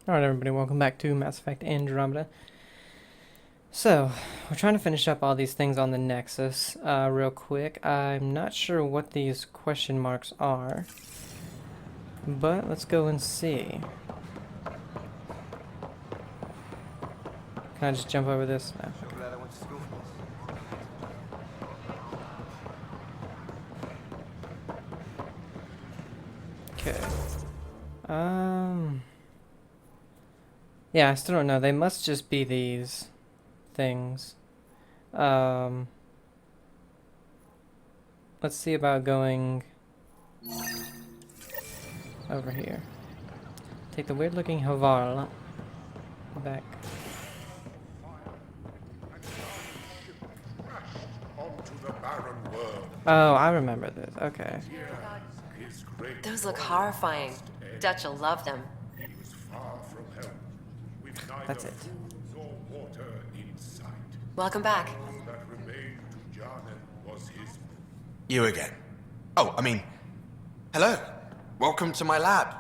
Alright everybody, welcome back to Mass Effect Andromeda. So, we're trying to finish up all these things on the Nexus real quick. I'm not sure what these question marks are, but let's go and see. Can I just jump over this? No. Okay. Yeah, I still don't know. They must just be these things. Let's see about going over here. Take the weird-looking Haval back. Oh, I remember this. Okay. Those look horrifying. Dutch will love them. That's it. Welcome back. You again. Oh, I mean, hello. Welcome to my lab.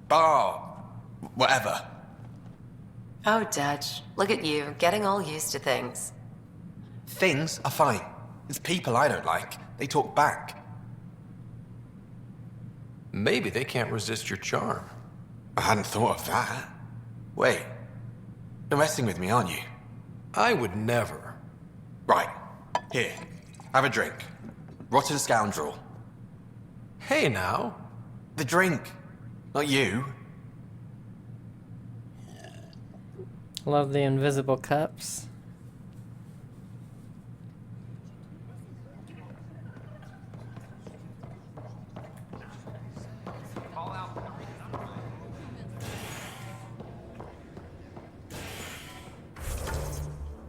Bar. Whatever. Oh, Dutch. Look at you, getting all used to things. Things are fine. It's people I don't like. They talk back. Maybe they can't resist your charm. I hadn't thought of that. Wait. You're messing with me, aren't you? I would never. Right. Here. Have a drink. Rotten scoundrel. Hey now. The drink. Not you. Love the invisible cups.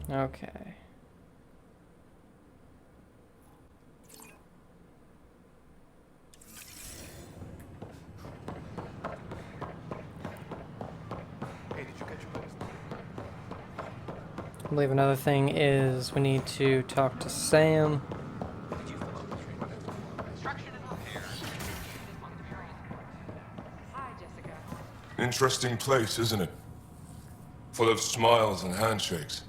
Okay. I believe another thing is we need to talk to Sam. Interesting place, isn't it? Full of smiles and handshakes.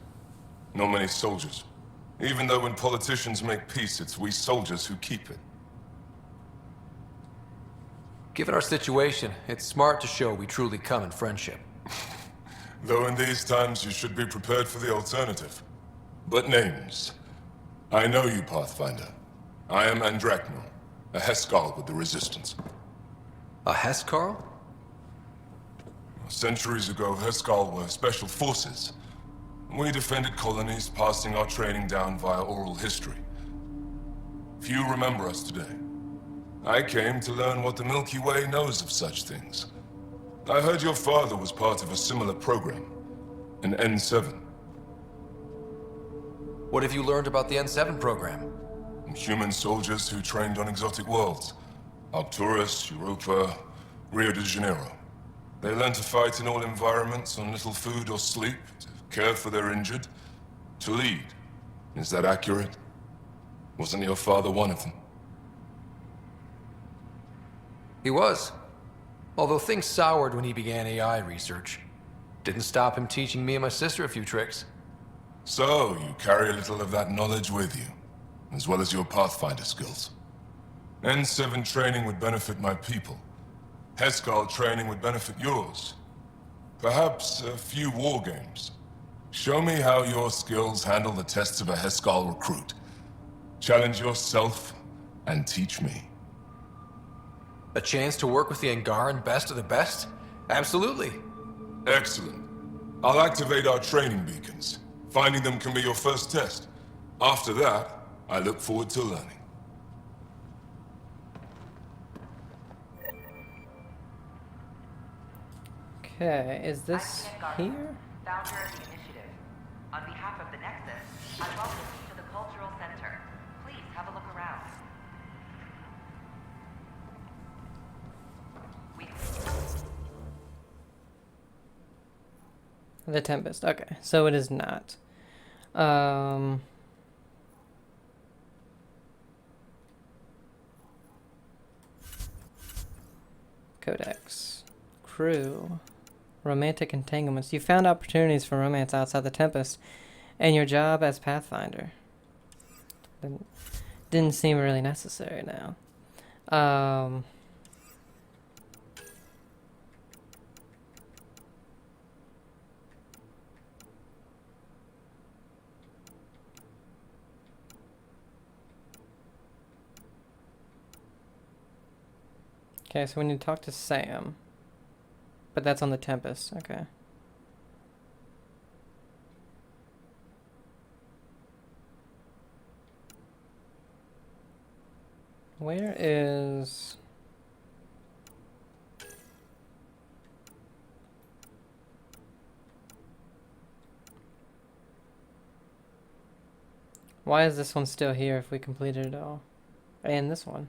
Not many soldiers. Even though when politicians make peace, it's we soldiers who keep it. Given our situation, it's smart to show we truly come in friendship. Though in these times you should be prepared for the alternative. But names. I know you, Pathfinder. I am Andromeda, a Heskal with the Resistance. A Hescarl? Centuries ago, Heskal were special forces. We defended colonies, passing our training down via oral history. Few remember us today. I came to learn what the Milky Way knows of such things. I heard your father was part of a similar program, an N7. What have you learned about the N7 program? Human soldiers who trained on exotic worlds. Arcturus, Europa, Rio de Janeiro. They learn to fight in all environments on little food or sleep, to care for their injured, to lead. Is that accurate? Wasn't your father one of them? He was. Although things soured when he began AI research. Didn't stop him teaching me and my sister a few tricks. So, you carry a little of that knowledge with you, as well as your Pathfinder skills. N7 training would benefit my people. Heskal training would benefit yours. Perhaps a few war games. Show me how your skills handle the tests of a Heskal recruit. Challenge yourself and teach me. A chance to work with the Angaran best of the best? Absolutely. Excellent. I'll activate our training beacons. Finding them can be your first test. After that, I look forward to learning. Okay, is this here? Founder of the initiative. On behalf of the Nexus, I welcome you to the Cultural Center. Please have a look around. The Tempest. Okay, so it is not. Codex. Crew. Romantic entanglements. You found opportunities for romance outside the Tempest, and your job as Pathfinder. Didn't seem really necessary now. Okay, so we need to talk to Sam. But that's on the Tempest, okay. Where is... Why is this one still here if we completed it all? And this one.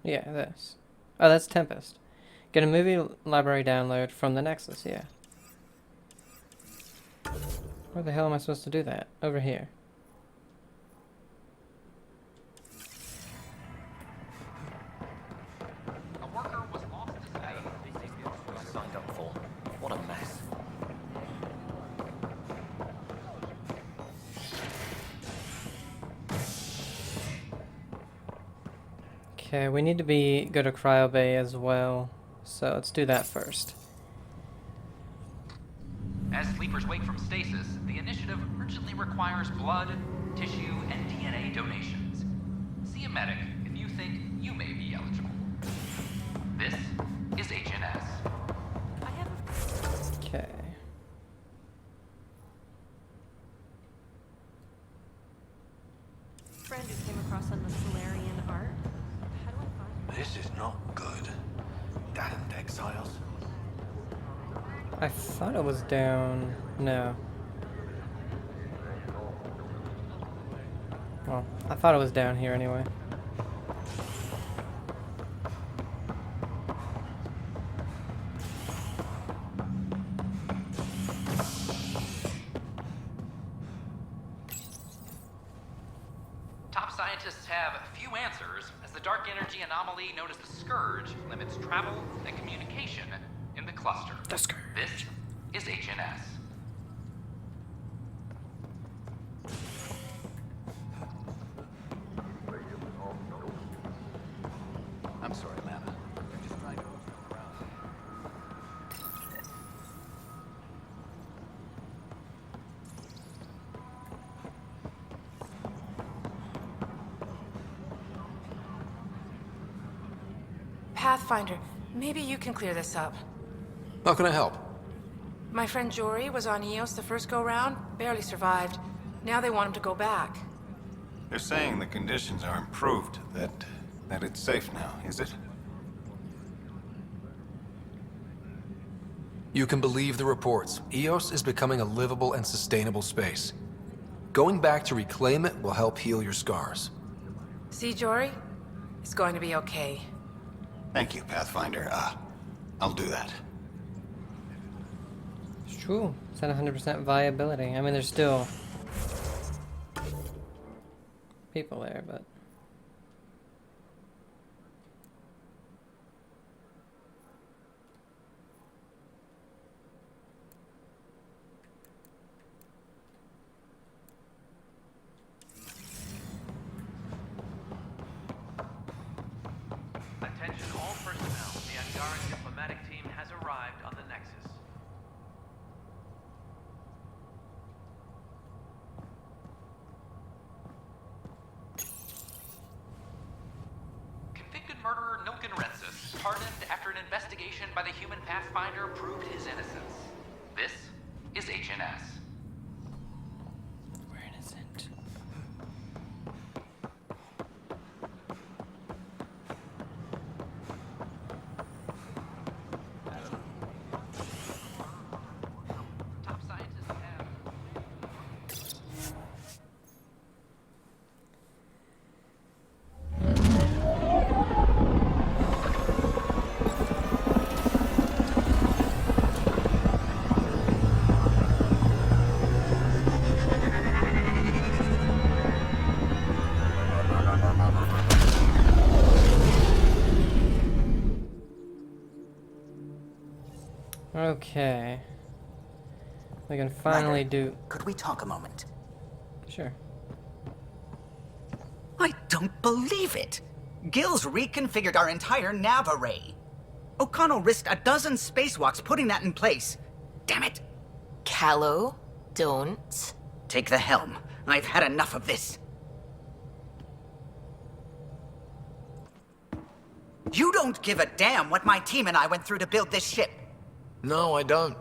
Yeah, this. Oh, that's Tempest. Get a movie library download from the Nexus, yeah. Where the hell am I supposed to do that? Over here. A worker was lost to sea. Signed up for. What a mess. Okay, we need to go to Cryo Bay as well. So let's do that first. As sleepers wake from stasis, the initiative urgently requires blood, tissue, and DNA donations. See a medic if you think you may be eligible. This is HNS. Okay. Friend who came across on the Solarian art. How do I find This is not good. Damned exiles. I thought it was down... No. Well, I thought it was down here anyway. Top scientists have few answers, as the dark energy anomaly known as the Scourge limits travel and communication in the cluster. The Scourge. This is HNS. I'm sorry, Lana. I'm just trying to move around. Pathfinder, maybe you can clear this up. How can I help? My friend Jory was on Eos the first go-round, barely survived. Now they want him to go back. They're saying the conditions are improved, that it's safe now, is it? You can believe the reports. Eos is becoming a livable and sustainable space. Going back to reclaim it will help heal your scars. See, Jory? It's going to be okay. Thank you, Pathfinder. I'll do that. It's true. It's at 100% viability. I mean, there's still people there, but... Attention all personnel. The Angaran diplomatic team has arrived on the Nexus. Convicted murderer Nilken Retsis, pardoned after an investigation by the human Pathfinder proved his innocence. This is HNS. We're innocent. Top scientists have... Okay. We can finally Ryder, do... Could we talk a moment? Sure. I don't believe it! Gil's reconfigured our entire nav array. O'Connell risked a dozen spacewalks putting that in place. Damn it! Callow, don't. Take the helm. I've had enough of this. You don't give a damn what my team and I went through to build this ship. No, I don't.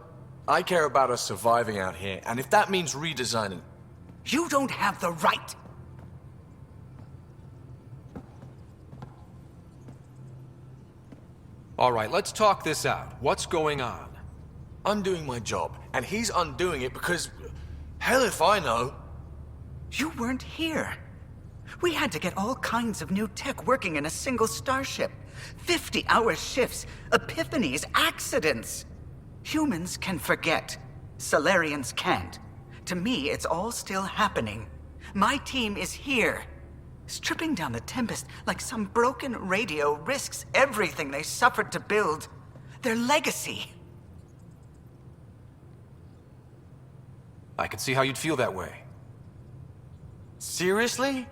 I care about us surviving out here, and if that means redesigning... You don't have the right! Alright, let's talk this out. What's going on? I'm doing my job, and he's undoing it because... Hell if I know. You weren't here. We had to get all kinds of new tech working in a single starship. 50-hour shifts, epiphanies, accidents. Humans can forget. Solarians can't. To me, it's all still happening. My team is here. Stripping down the Tempest like some broken radio risks everything they suffered to build. Their legacy. I can see how you'd feel that way. Seriously?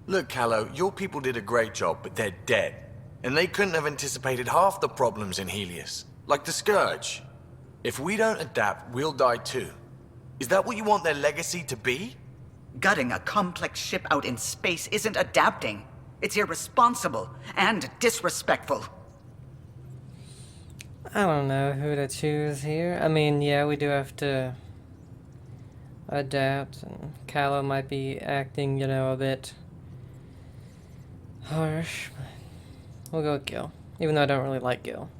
Look, Callow, your people did a great job, but they're dead. And they couldn't have anticipated half the problems in Helios. Like the Scourge. If we don't adapt, we'll die too. Is that what you want their legacy to be? Gutting a complex ship out in space isn't adapting. It's irresponsible and disrespectful. I don't know who to choose here. I mean, yeah, we do have to adapt, and Callow might be acting, you know, a bit harsh. But we'll go with Gil, even though I don't really like Gil.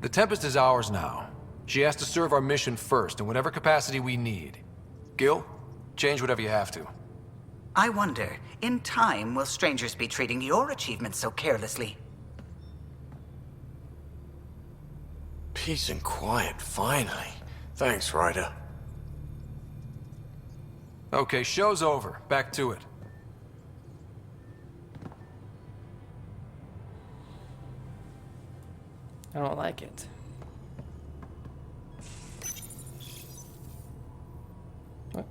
The Tempest is ours now. She has to serve our mission first, in whatever capacity we need. Gil, change whatever you have to. I wonder, in time, will strangers be treating your achievements so carelessly? Peace and quiet, finally. Thanks, Ryder. Okay, show's over. Back to it. I don't like it. What?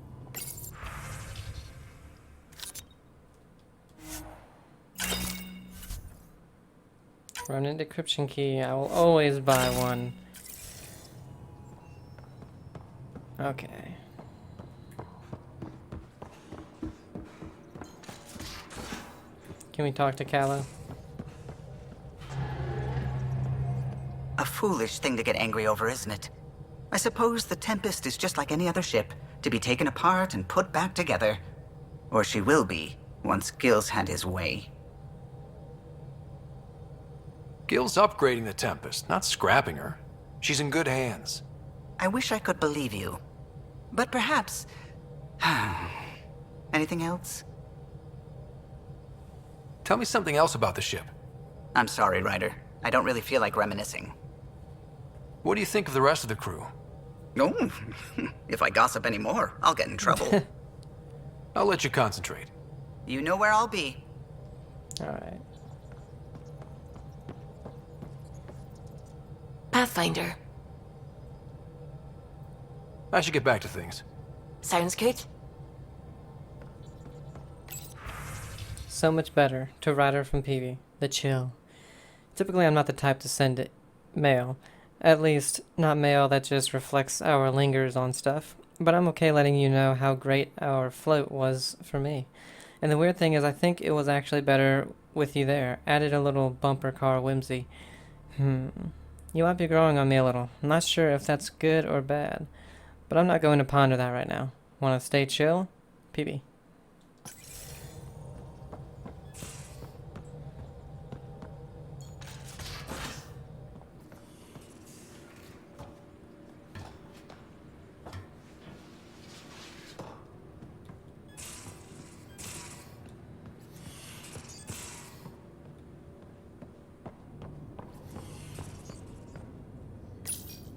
Ronin decryption key. I will always buy one. Okay. Can we talk to Callow? A foolish thing to get angry over, isn't it? I suppose the Tempest is just like any other ship, to be taken apart and put back together. Or she will be, once Gil's had his way. Gil's upgrading the Tempest, not scrapping her. She's in good hands. I wish I could believe you. But perhaps... Anything else? Tell me something else about the ship. I'm sorry, Ryder. I don't really feel like reminiscing. What do you think of the rest of the crew? Oh, if I gossip anymore, I'll get in trouble. I'll let you concentrate. You know where I'll be. Alright. Pathfinder. I should get back to things. Sounds good. So much better. To Ryder from PV. The chill. Typically, I'm not the type to send it mail. At least, not mail that just reflects our lingers on stuff. But I'm okay letting you know how great our float was for me. And the weird thing is, I think it was actually better with you there. Added a little bumper car whimsy. You might be growing on me a little. I'm not sure if that's good or bad. But I'm not going to ponder that right now. Want to stay chill? PB.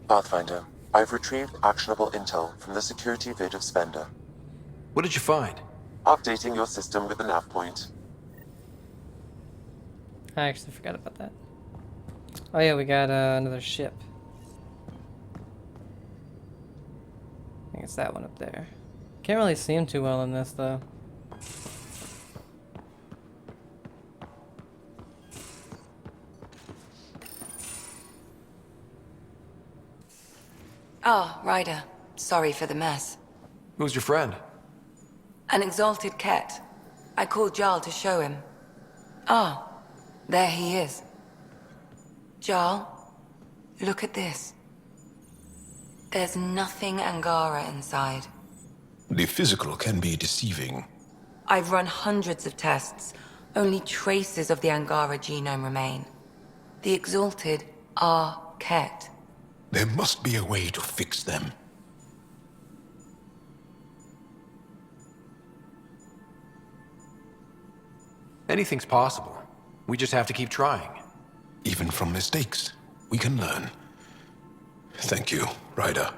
Pathfinder, I've retrieved actionable intel from the security vid of Spender. What did you find? Updating your system with the nav point. I actually forgot about that. Oh yeah, we got another ship. I think it's that one up there. Can't really see him too well in this though. Ah, Ryder. Sorry for the mess. Who's your friend? An exalted Ket. I called Jarl to show him. Ah, there he is. Jarl, look at this. There's nothing Angara inside. The physical can be deceiving. I've run hundreds of tests. Only traces of the Angara genome remain. The exalted are Ket. There must be a way to fix them. Anything's possible. We just have to keep trying. Even from mistakes, we can learn. Thank you, Ryder.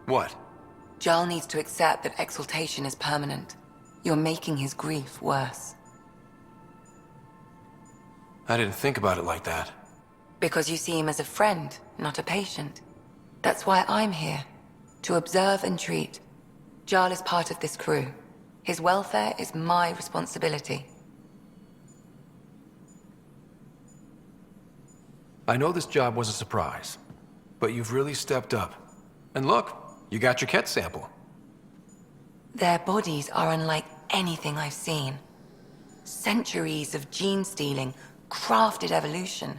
What? Jarl needs to accept that exaltation is permanent. You're making his grief worse. I didn't think about it like that. Because you see him as a friend, not a patient. That's why I'm here. To observe and treat. Jarl is part of this crew. His welfare is my responsibility. I know this job was a surprise, but you've really stepped up. And look, you got your Ket sample. Their bodies are unlike anything I've seen. Centuries of gene stealing, crafted evolution.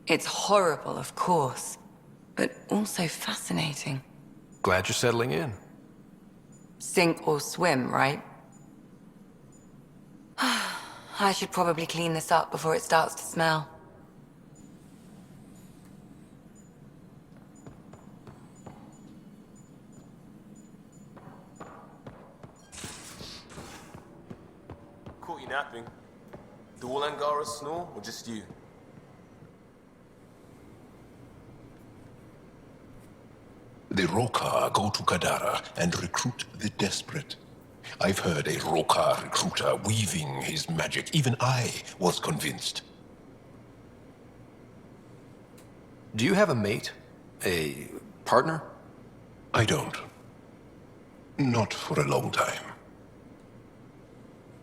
It's horrible, of course, but also fascinating. Glad you're settling in. Sink or swim, right? I should probably clean this up before it starts to smell. Caught you napping. Do all Angaras snore, or just you? The Rokar go to Kadara and recruit the desperate. I've heard a Rokar recruiter weaving his magic. Even I was convinced. Do you have a mate? A partner? I don't. Not for a long time.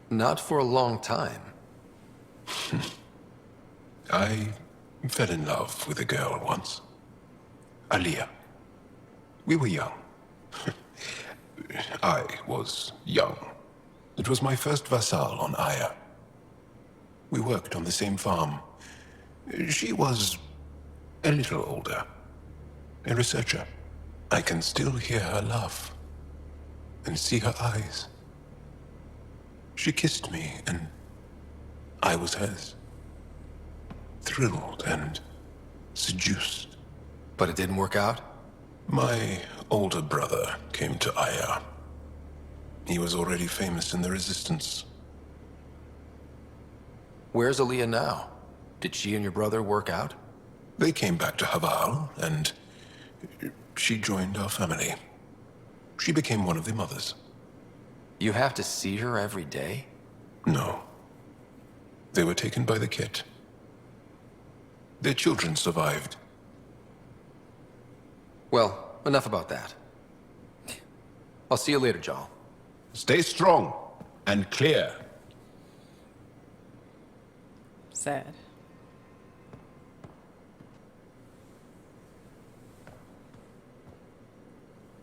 Not for a long time? I fell in love with a girl once. Aliyah. We were young. I was young. It was my first vassal on Aya. We worked on the same farm. She was a little older. A researcher. I can still hear her laugh and see her eyes. She kissed me and I was hers. Thrilled and seduced. But it didn't work out? My older brother came to Aya. He was already famous in the Resistance. Where's Aliyah now? Did she and your brother work out? They came back to Haval, and she joined our family. She became one of the mothers. You have to see her every day? No. They were taken by the Ket. Their children survived. Well, enough about that. I'll see you later, Jarl. Stay strong and clear. Sad.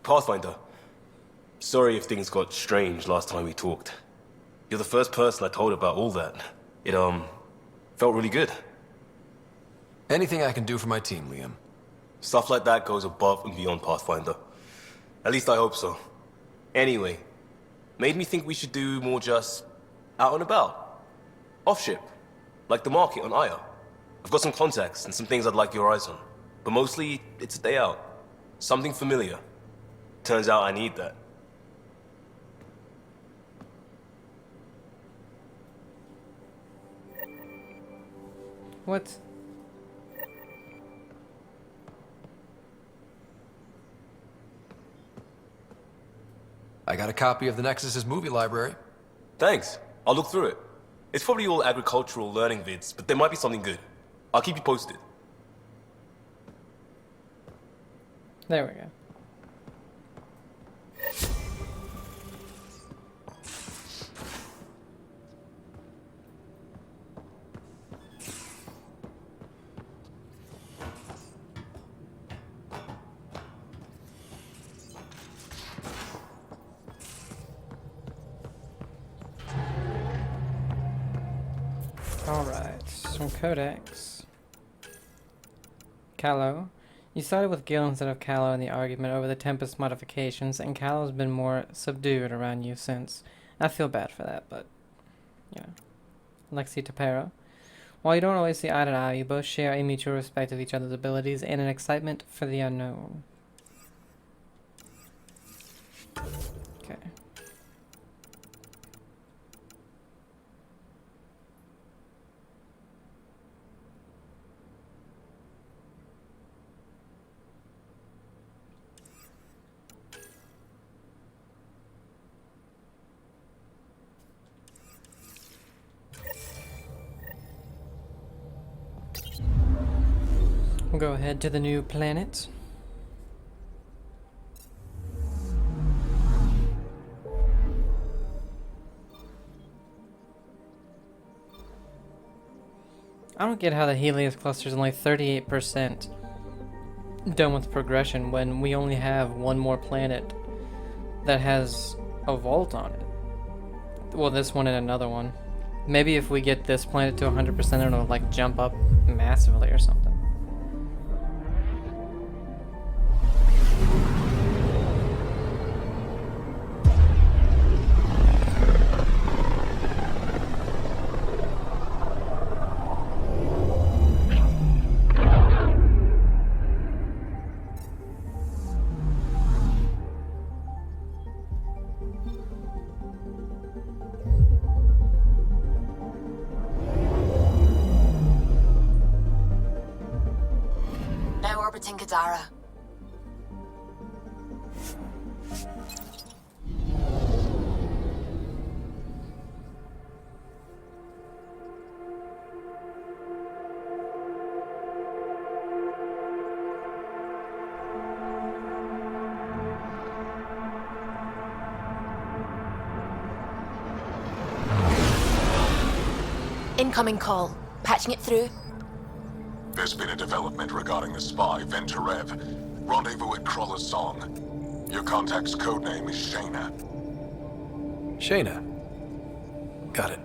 Pathfinder. Sorry if things got strange last time we talked. You're the first person I told about all that. It, felt really good. Anything I can do for my team, Liam. Stuff like that goes above and beyond Pathfinder. At least I hope so. Anyway, made me think we should do more just out and about. Off-ship. Like the market on Aya. I've got some contacts and some things I'd like your eyes on. But mostly, it's a day out. Something familiar. Turns out I need that. What? I got a copy of the Nexus's movie library. Thanks. I'll look through it. It's probably all agricultural learning vids, but there might be something good. I'll keep you posted. There we go. Alright, some codex. Callow. You sided with Gil instead of Callow in the argument over the Tempest modifications, and Callow's been more subdued around you since. I feel bad for that, but, you know. Lexi Tapera. While you don't always see eye to eye, you both share a mutual respect of each other's abilities and an excitement for the unknown. Okay. We'll go ahead to the new planet. I don't get how the Helios cluster is only 38% done with progression when we only have one more planet that has a vault on it. Well, this one and another one. Maybe if we get this planet to 100%, it'll like jump up massively or something. Now orbiting Kadara. Incoming call. Patching it through. There's been a development regarding the spy, Venturev. Rendezvous at Crawler's Song. Your contact's codename is Shayna. Shayna. Got it.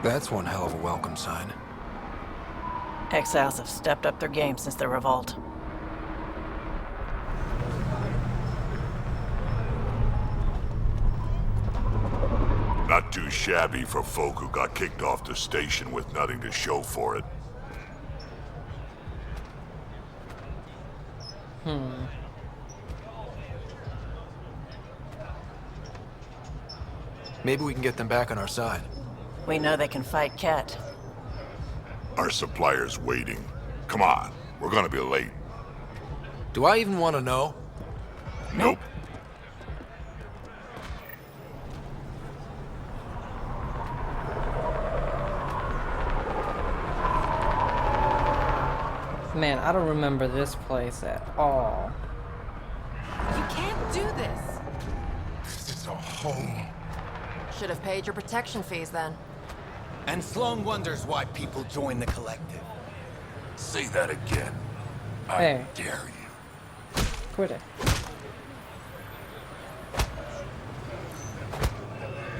That's one hell of a welcome sign. Exiles have stepped up their game since the revolt. Not too shabby for folk who got kicked off the station with nothing to show for it. Maybe we can get them back on our side. We know they can fight Ket. Our supplier's waiting. Come on, we're gonna be late. Do I even want to know? Nope. Man, I don't remember this place at all. You can't do this. This is a home. Should have paid your protection fees then. And Sloan wonders why people join the collective. Say that again. Hey. I dare you. Quit it.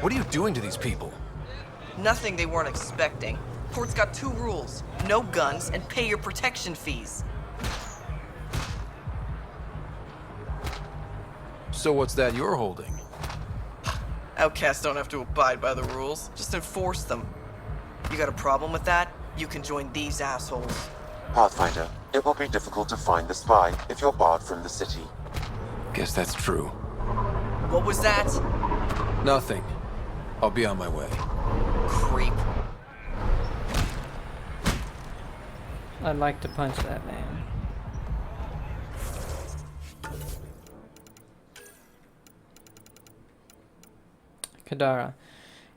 What are you doing to these people? Nothing they weren't expecting. Port's got 2 rules. No guns and pay your protection fees. So what's that you're holding? Outcasts don't have to abide by the rules, just enforce them. You got a problem with that? You can join these assholes. Pathfinder, it will be difficult to find the spy if you're barred from the city. Guess that's true. What was that? Nothing. I'll be on my way. Creep. I'd like to punch that man. Kadara.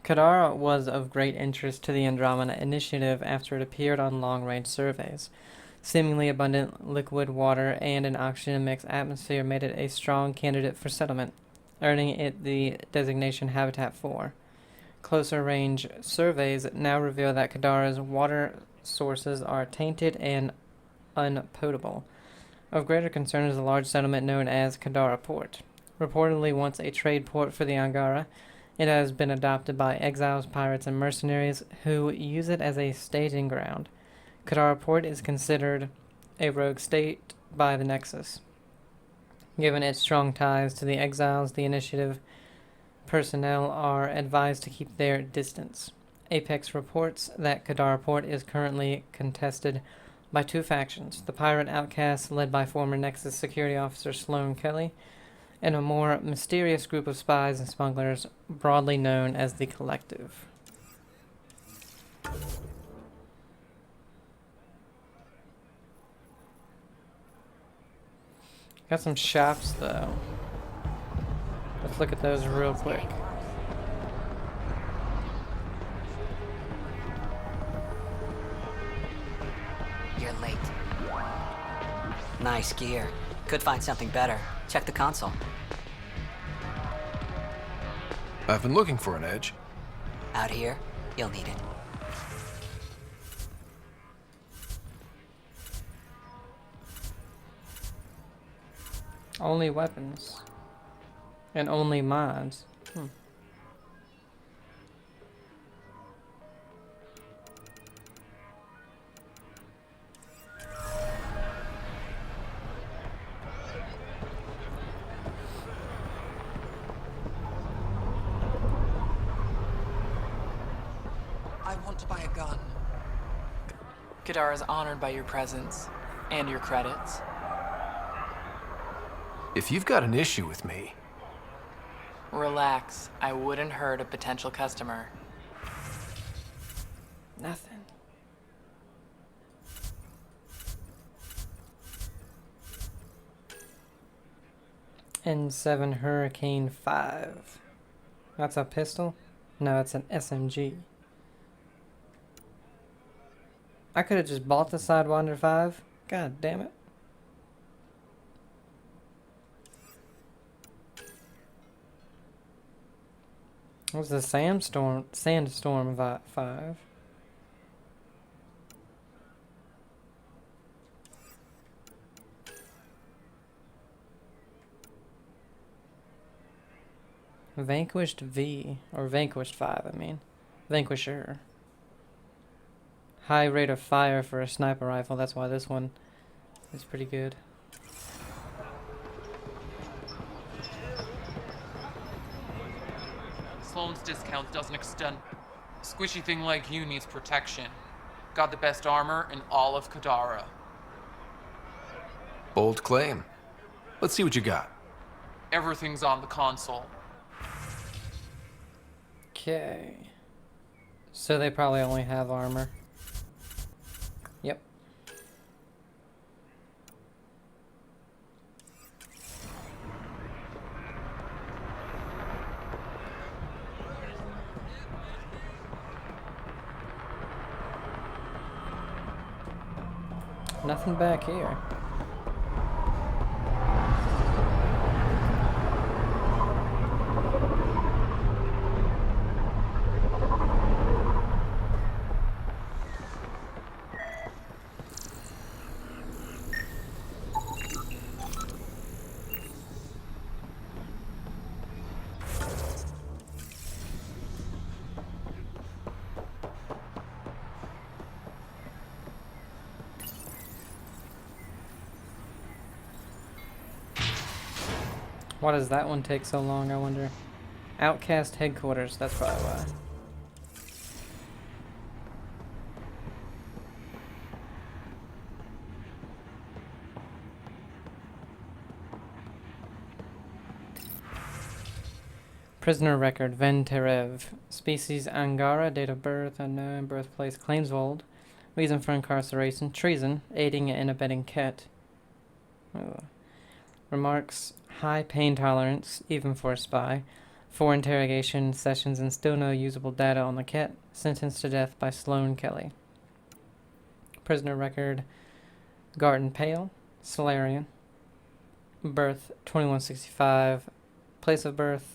Kadara was of great interest to the Andromeda Initiative after it appeared on long-range surveys. Seemingly abundant liquid water and an oxygen-mixed atmosphere made it a strong candidate for settlement, earning it the designation Habitat 4. Closer-range surveys now reveal that Kadara's water sources are tainted and unpotable. Of greater concern is a large settlement known as Kadara Port. Reportedly once a trade port for the Angara, it has been adopted by exiles, pirates, and mercenaries who use it as a staging ground. Kadara Port is considered a rogue state by the Nexus. Given its strong ties to the exiles, the Initiative personnel are advised to keep their distance. Apex reports that Kadara Port is currently contested by two factions, the pirate outcasts led by former Nexus security officer Sloan Kelly, and a more mysterious group of spies and smugglers broadly known as the Collective. Got some shops though. Let's look at those real quick. You're late. Nice gear. Could find something better. Check the console. I've been looking for an edge. Out here, you'll need it. Only weapons. And only mods. I want to buy a gun. Kadara is honored by your presence and your credits. If you've got an issue with me... Relax. I wouldn't hurt a potential customer. Nothing. N7 Hurricane 5. That's a pistol? No, it's an SMG. I could have just bought the Sidewinder 5. God damn it. What's the Sandstorm 5? Vanquished V, or Vanquished 5, I mean. Vanquisher. High rate of fire for a sniper rifle, that's why this one is pretty good. Sloan's discount doesn't extend. Squishy thing like you needs protection. Got the best armor in all of Kadara. Bold claim. Let's see what you got. Everything's on the console. Okay. So they probably only have armor. Yep. Nothing back here. Why does that one take so long, I wonder? Outcast headquarters, that's probably why. Prisoner record, Venterev. Species, Angara. Date of birth, unknown. Birthplace, Claimsvold. Reason for incarceration, treason. Aiding and abetting Ket. Oh. Remarks, high pain tolerance, even for a spy. 4 interrogation sessions and still no usable data on the Ket. Sentenced to death by Sloane Kelly. Prisoner record, Garden Pale. Solarian. Birth, 2165. Place of birth,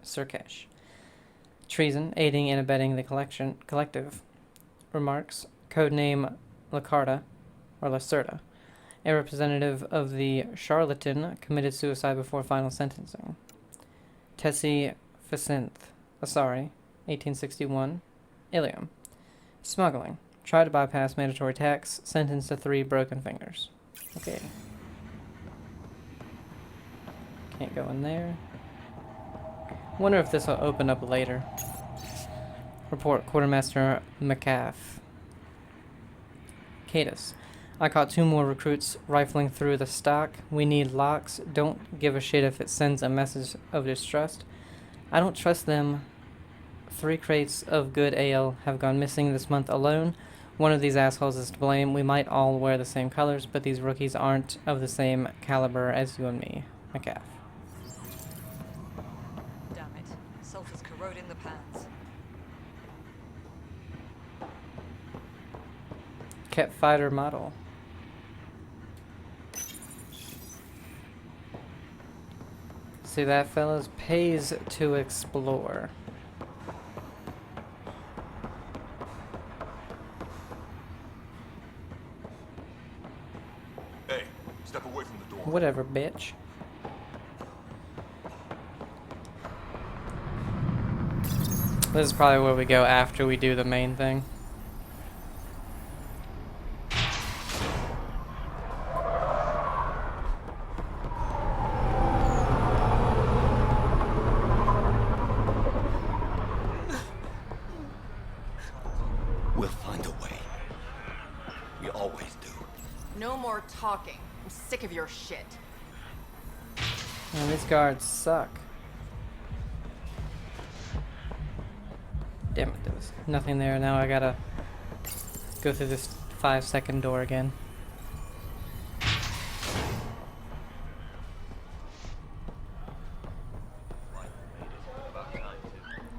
Sirkesh. Treason, aiding and abetting the collective. Remarks, codename Lacarta, or Lacerda. A representative of the charlatan committed suicide before final sentencing. Tessie Facinth, Asari, 1861. Ilium. Smuggling. Tried to bypass mandatory tax. Sentenced to 3 broken fingers. Okay. Can't go in there. Wonder if this will open up later. Report, Quartermaster McCaff. Cadus. I caught 2 more recruits rifling through the stock. We need locks. Don't give a shit if it sends a message of distrust. I don't trust them. 3 crates of good ale have gone missing this month alone. One of these assholes is to blame. We might all wear the same colors, but these rookies aren't of the same caliber as you and me. McCaff. Damn it. Sulfur's corroding the pans. Ket fighter model. See that, fellas? Pays to explore. Hey, step away from the door. Whatever, bitch. This is probably where we go after we do the main thing. We'll find a way. We always do. No more talking. I'm sick of your shit. Man, these guards suck. Damn it, there was nothing there. Now I gotta go through this 5-second door again.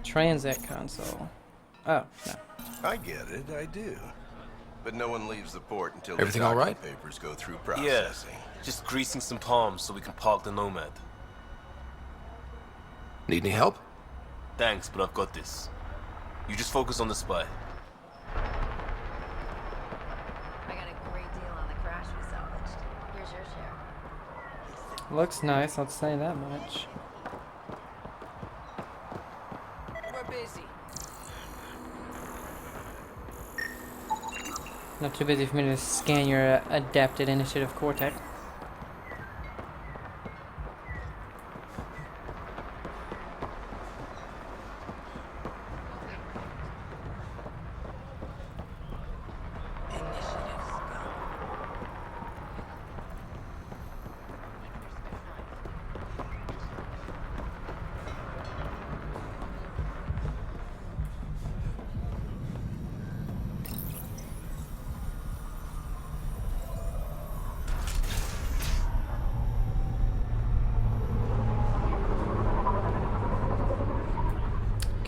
Transit console. Oh, no. I get it, I do. But no one leaves the port until Everything the all right? papers go through Yeah, processing. just greasing some palms so we can park the Nomad. Need any help? Thanks, but I've got this. You just focus on the spy. I got a great deal on the crash we salvaged. Here's your share. Looks nice, I'll say that much. We're busy. Not too busy for me to scan your adapted initiative cortex.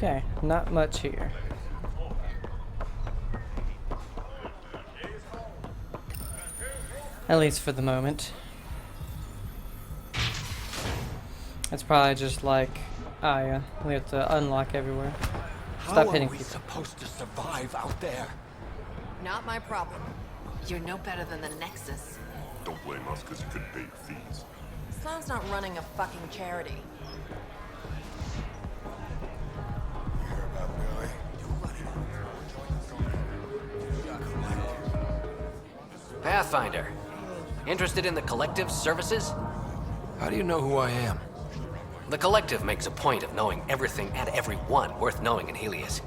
Okay, not much here. At least for the moment. It's probably just like, we have to unlock everywhere. Stop How hitting are we people. supposed to survive out there? Not my problem. You're no better than the Nexus. Don't blame us because you couldn't pay your fees. Sloan's not running a fucking charity. Pathfinder. Interested in the Collective's services? How do you know who I am? The Collective makes a point of knowing everything and everyone worth knowing in Helios.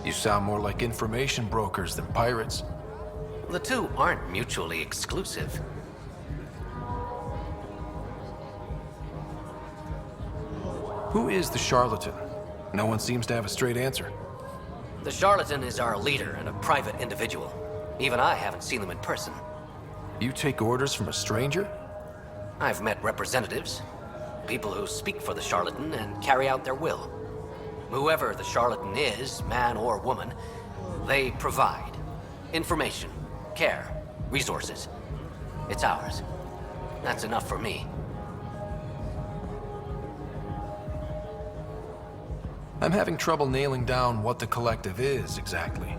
You sound more like information brokers than pirates. The two aren't mutually exclusive. Who is the charlatan? No one seems to have a straight answer. The charlatan is our leader and a private individual. Even I haven't seen them in person. You take orders from a stranger? I've met representatives, people who speak for the charlatan and carry out their will. Whoever the charlatan is, man or woman, they provide information, care, resources. It's ours. That's enough for me. I'm having trouble nailing down what the collective is exactly.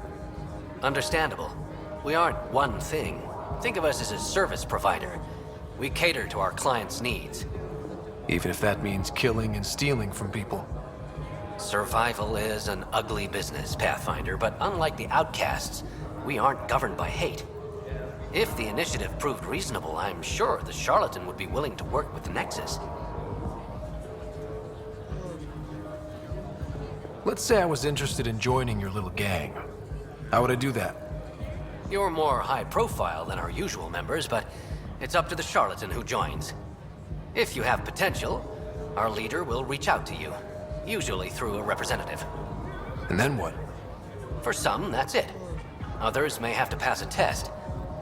Understandable. We aren't one thing. Think of us as a service provider. We cater to our clients' needs. Even if that means killing and stealing from people. Survival is an ugly business, Pathfinder, but unlike the outcasts, we aren't governed by hate. If the initiative proved reasonable, I'm sure the charlatan would be willing to work with the Nexus. Let's say I was interested in joining your little gang. How would I do that? You're more high profile than our usual members, but it's up to the charlatan who joins. If you have potential, our leader will reach out to you, usually through a representative. And then what? For some, that's it. Others may have to pass a test.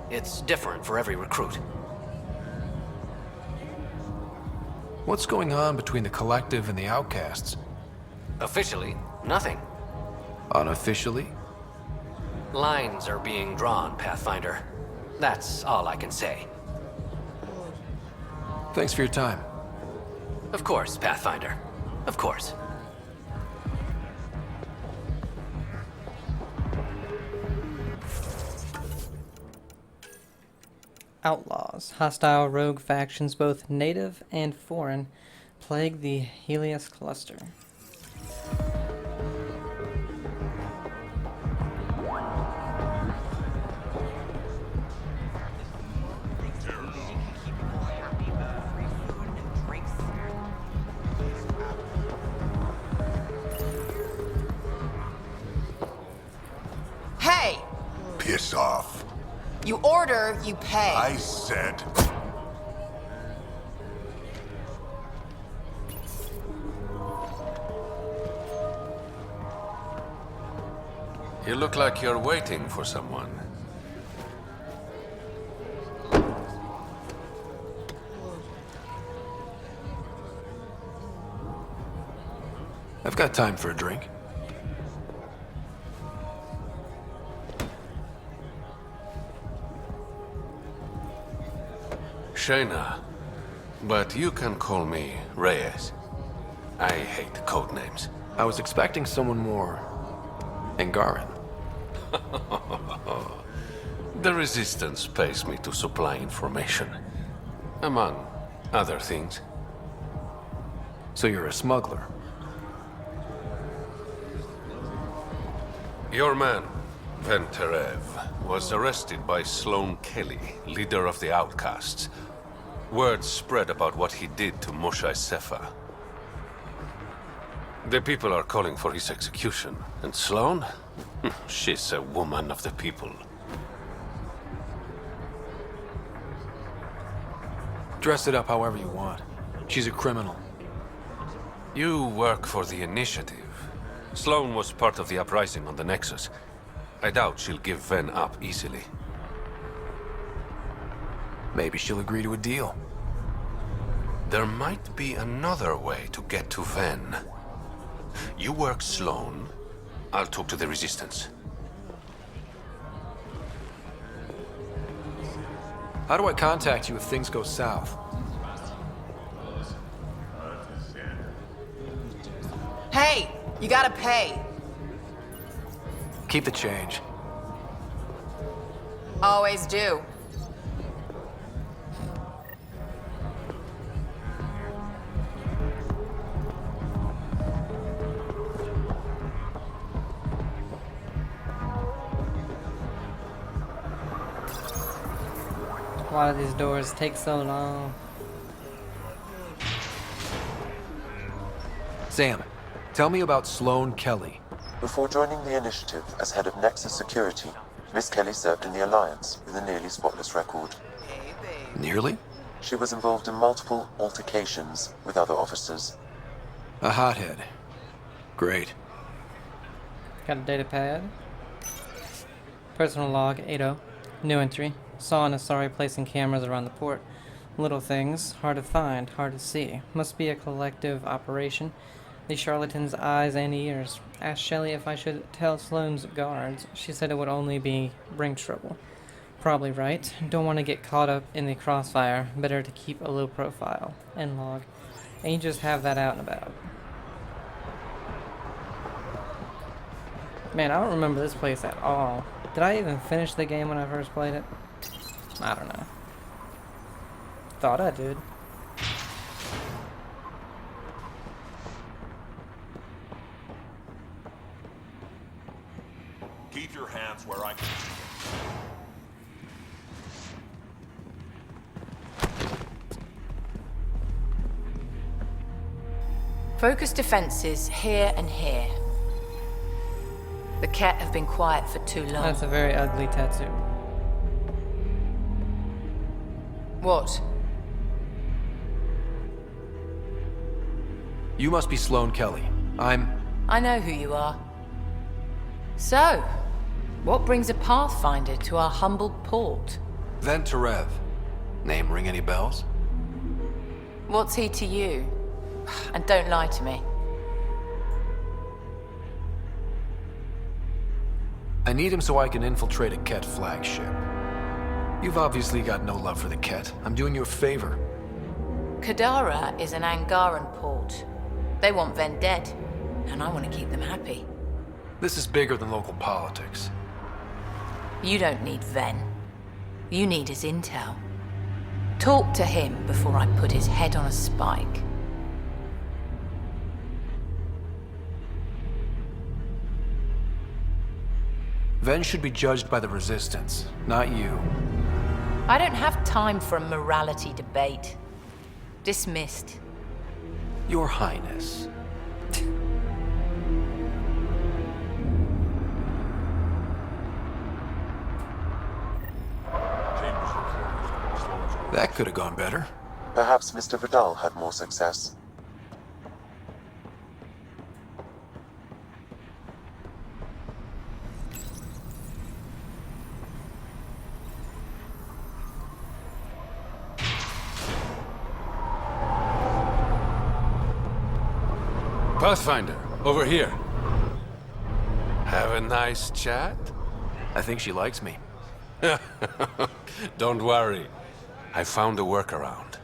It's different for every recruit. What's going on between the collective and the outcasts? Officially, nothing. Unofficially? Lines are being drawn, Pathfinder. That's all I can say. Thanks for your time. Of course, Pathfinder. Of course. Outlaws. Hostile rogue factions, both native and foreign, plague the Helios cluster. Hey! Piss off. You order, you pay. I said... You look like you're waiting for someone. I've got time for a drink. Shayna, but you can call me Reyes. I hate code names. I was expecting someone more Angaran. The Resistance pays me to supply information, among other things. So you're a smuggler? Your man, Venterev, was arrested by Sloane Kelly, leader of the Outcasts. Word spread about what he did to Moshae Sefa. The people are calling for his execution. And Sloane? She's a woman of the people. Dress it up however you want. She's a criminal. You work for the Initiative. Sloane was part of the uprising on the Nexus. I doubt she'll give Ven up easily. Maybe she'll agree to a deal. There might be another way to get to Ven. You work Sloane, I'll talk to the Resistance. How do I contact you if things go south? Hey! You gotta pay. Keep the change. Always do. Why do these doors take so long? Sam, tell me about Sloane Kelly. Before joining the Initiative as head of Nexus Security, Miss Kelly served in the Alliance with a nearly spotless record. Nearly? She was involved in multiple altercations with other officers. A hothead. Great. Got a data pad. Personal log 80. New entry. Saw an Asari placing cameras around the port. Little things. Hard to find. Hard to see. Must be a collective operation. The charlatan's eyes and ears. Asked Shelley if I should tell Sloane's guards. She said it would only bring trouble. Probably right. Don't want to get caught up in the crossfire. Better to keep a low profile. End log. And you just have that out and about. Man, I don't remember this place at all. Did I even finish the game when I first played it? I don't know. Thought I did. Keep your hands where I can see Focus defenses here and here. The Ket have been quiet for too long. That's a very ugly tattoo. What? You must be Sloane Kelly. I know who you are. So, what brings a Pathfinder to our humble port? Ven Terev. Name ring any bells? What's he to you? And don't lie to me. I need him so I can infiltrate a Ket flagship. You've obviously got no love for the Ket. I'm doing you a favor. Kadara is an Angaran port. They want Ven dead, and I want to keep them happy. This is bigger than local politics. You don't need Ven. You need his intel. Talk to him before I put his head on a spike. Ven should be judged by the Resistance, not you. I don't have time for a morality debate. Dismissed. Your Highness. That could have gone better. Perhaps Mr. Vidal had more success. Pathfinder, over here. Have a nice chat? I think she likes me. Don't worry. I found a workaround.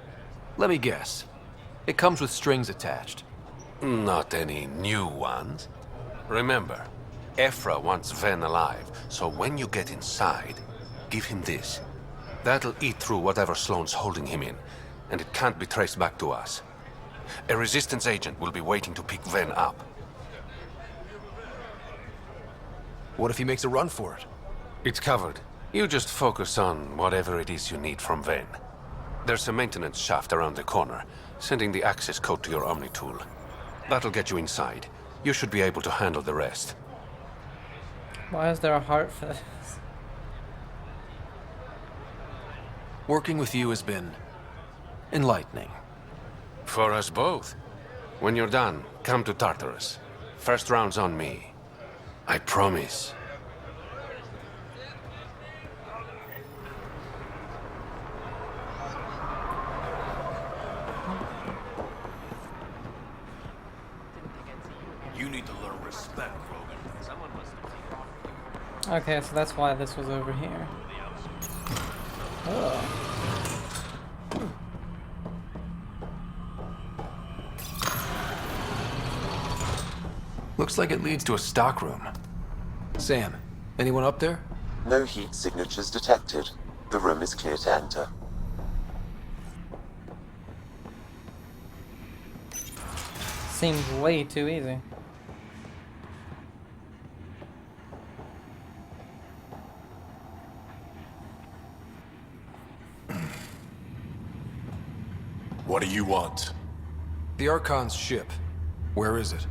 Let me guess. It comes with strings attached. Not any new ones. Remember, Ephra wants Ven alive, so when you get inside, give him this. That'll eat through whatever Sloane's holding him in, and it can't be traced back to us. A Resistance agent will be waiting to pick Ven up. What if he makes a run for it? It's covered. You just focus on whatever it is you need from Ven. There's a maintenance shaft around the corner, sending the access code to your Omni tool. That'll get you inside. You should be able to handle the rest. Why is there a heart for this? Working with you has been enlightening. For us both. When you're done, come to Tartarus. First round's on me. I promise. You need to learn respect, Rogan. Someone must have. Okay, so that's why this was over here. Oh. Looks like it leads to a stockroom. Sam, anyone up there? No heat signatures detected. The room is clear to enter. Seems way too easy. What do you want? The Archon's ship. Where is it?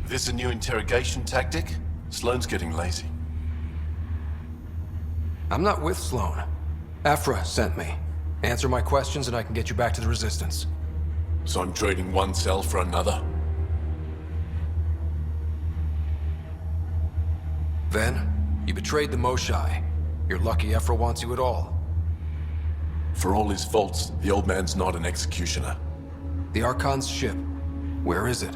This a new interrogation tactic? Sloane's getting lazy. I'm not with Sloane. Ephra sent me. Answer my questions and I can get you back to the Resistance. So I'm trading one cell for another? Then, you betrayed the Moshai. You're lucky Ephra wants you at all. For all his faults, the old man's not an executioner. The Archon's ship. Where is it?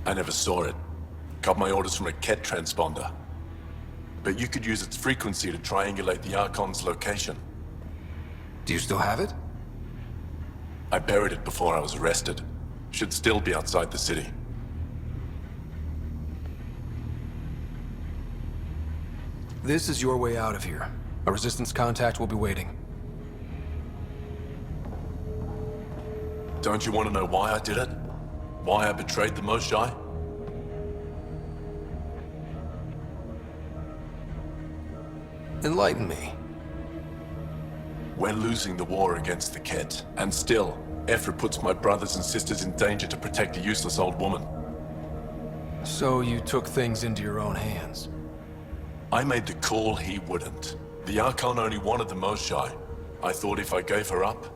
I never saw it. Got my orders from a Ket transponder. But you could use its frequency to triangulate the Archon's location. Do you still have it? I buried it before I was arrested. Should still be outside the city. This is your way out of here. A Resistance contact will be waiting. Don't you want to know why I did it? Why I betrayed the Moshai? Enlighten me. We're losing the war against the Ket, and still, Ephra puts my brothers and sisters in danger to protect a useless old woman. So you took things into your own hands. I made the call he wouldn't. The Archon only wanted the Moshai. I thought if I gave her up...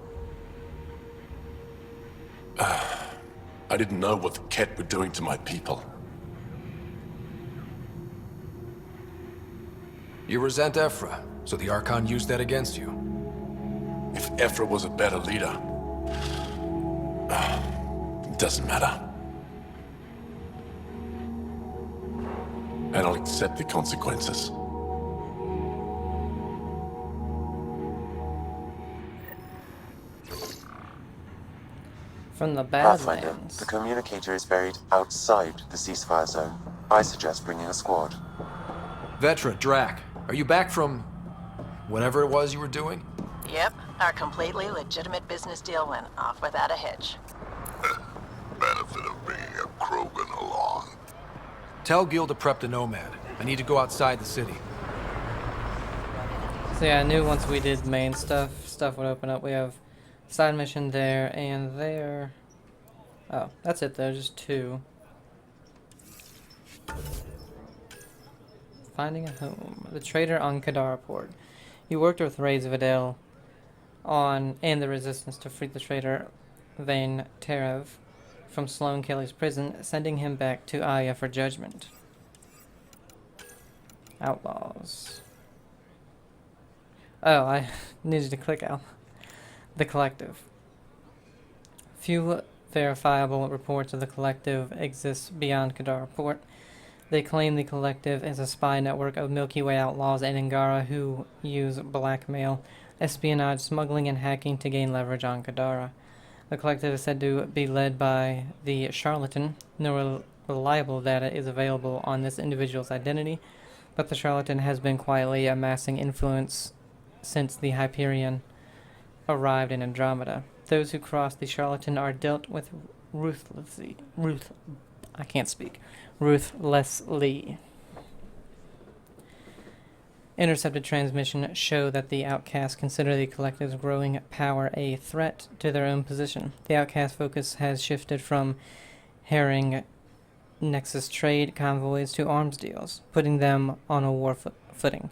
I didn't know what the Ket were doing to my people. You resent Ephra, so the Archon used that against you. If Ephra was a better leader... it doesn't matter. And I'll accept the consequences. From the Pathfinder, Badlands. the communicator is buried outside the ceasefire zone. I suggest bringing a squad. Vetra, Drac, are you back from... whatever it was you were doing? Yep, our completely legitimate business deal went off without a hitch. Benefit of bringing a Krogan along. Tell Gil to prep the Nomad. I need to go outside the city. So yeah, I knew once we did main stuff would open up. We have side mission there and there. Oh, that's it though, just 2. Finding a home. The trader on Kadara port. You worked with Raids Vidal and the Resistance to free the traitor Vane Terev from Sloane Kelly's prison, sending him back to Aya for judgment. Outlaws. Oh, I needed to click out. The Collective. Few verifiable reports of the Collective exist beyond Kadara Port. They claim the Collective is a spy network of Milky Way outlaws and Angara who use blackmail, espionage, smuggling, and hacking to gain leverage on Kadara. The Collective is said to be led by the Charlatan. No reliable data is available on this individual's identity, but the Charlatan has been quietly amassing influence since the Hyperion arrived in Andromeda. Those who cross the Charlatan are dealt with ruthlessly. Ruthlessly. Intercepted transmission show that the Outcasts consider the Collective's growing power a threat to their own position. The Outcast focus has shifted from herring Nexus trade convoys to arms deals, putting them on a war footing.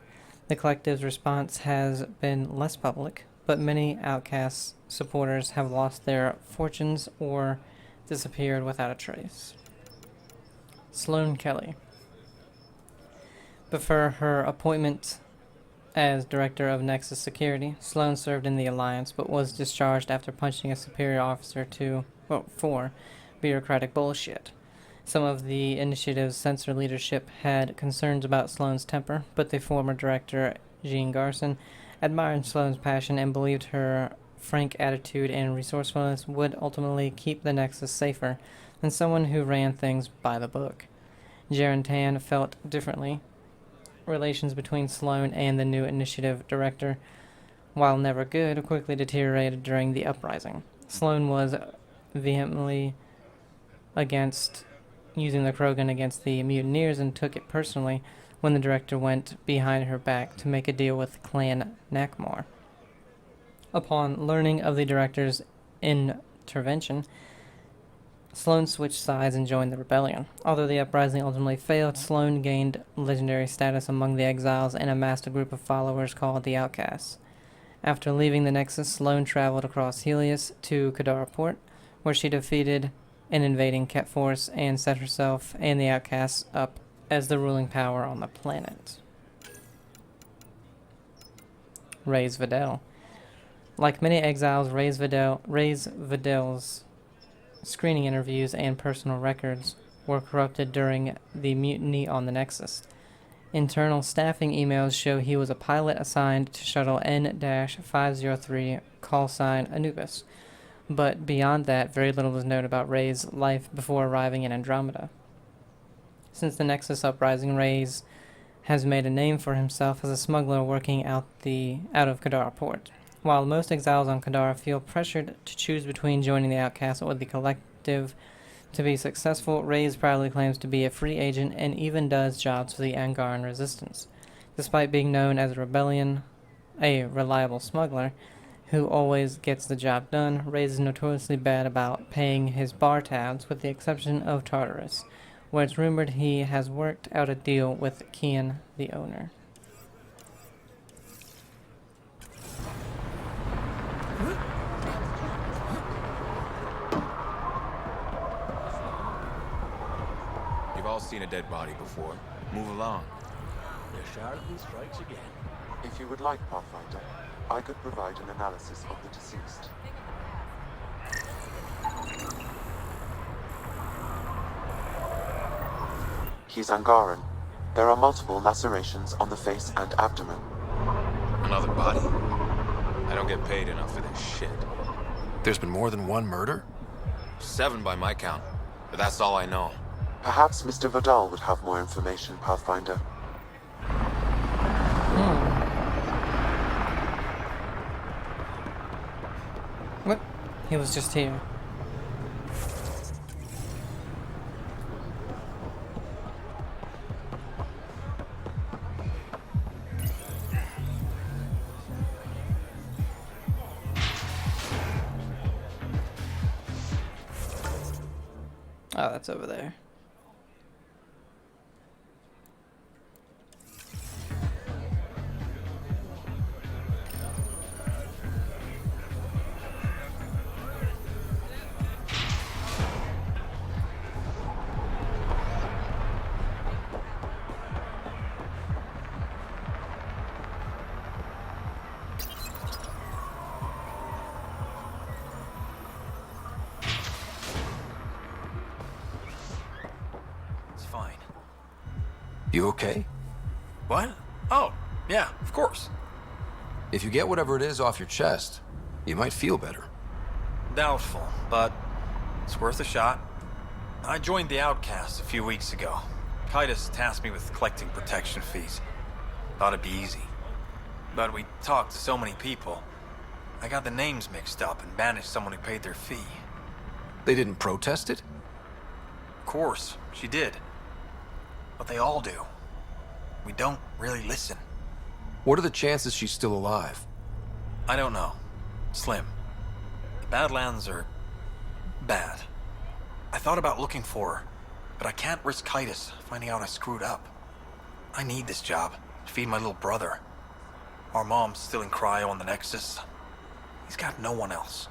The Collective's response has been less public, but many Outcast supporters have lost their fortunes or disappeared without a trace. Sloane Kelly. Before her appointment as director of Nexus Security, Sloane served in the Alliance, but was discharged after punching a superior officer for bureaucratic bullshit. Some of the initiative's censor leadership had concerns about Sloane's temper, but the former director, Jean Garson, admired Sloane's passion and believed her frank attitude and resourcefulness would ultimately keep the Nexus safer than someone who ran things by the book. Jaren Tan felt differently. Relations between Sloane and the new initiative director, while never good, quickly deteriorated during the uprising. Sloane was vehemently against using the Krogan against the mutineers and took it personally when the director went behind her back to make a deal with Clan Nakmar. Upon learning of the director's intervention, Sloane switched sides and joined the rebellion. Although the uprising ultimately failed, Sloane gained legendary status among the exiles and amassed a group of followers called the Outcasts. After leaving the Nexus, Sloane traveled across Helios to Kadara port, where she defeated an invading Ket force and set herself and the outcasts up as the ruling power on the planet. Reyes Vidal. Like many exiles, Reyes Vidal's screening interviews and personal records were corrupted during the mutiny on the Nexus. Internal staffing emails show he was a pilot assigned to shuttle N-503, call sign Anubis. But beyond that, very little was known about Rey's life before arriving in Andromeda. Since the Nexus uprising, Reyes has made a name for himself as a smuggler working out of Kadara port. While most exiles on Kadara feel pressured to choose between joining the outcast or the collective to be successful, Reyes proudly claims to be a free agent and even does jobs for the Angaran resistance. Despite being known as a reliable smuggler who always gets the job done, Reyes is notoriously bad about paying his bar tabs, with the exception of Tartarus, where it's rumored he has worked out a deal with Kian, the owner. You've all seen a dead body before. Move along. The charlatan strikes again. If you would like, Pathfinder, I could provide an analysis of the deceased. He's Angaran. There are multiple lacerations on the face and abdomen. Another body? I don't get paid enough for this shit. There's been more than one murder? 7 by my count, but that's all I know. Perhaps Mr. Vidal would have more information, Pathfinder. What? He was just here. Oh, that's over there. You okay? What? Oh, yeah, of course. If you get whatever it is off your chest, you might feel better. Doubtful, but it's worth a shot. I joined the Outcasts a few weeks ago. Titus tasked me with collecting protection fees. Thought it'd be easy. But we talked to so many people. I got the names mixed up and banished someone who paid their fee. They didn't protest it? Of course, she did. But they all do. We don't really listen. What are the chances she's still alive? I don't know. Slim. The Badlands are bad. I thought about looking for her, but I can't risk Titus finding out I screwed up. I need this job to feed my little brother. Our mom's still in cryo on the Nexus. He's got no one else.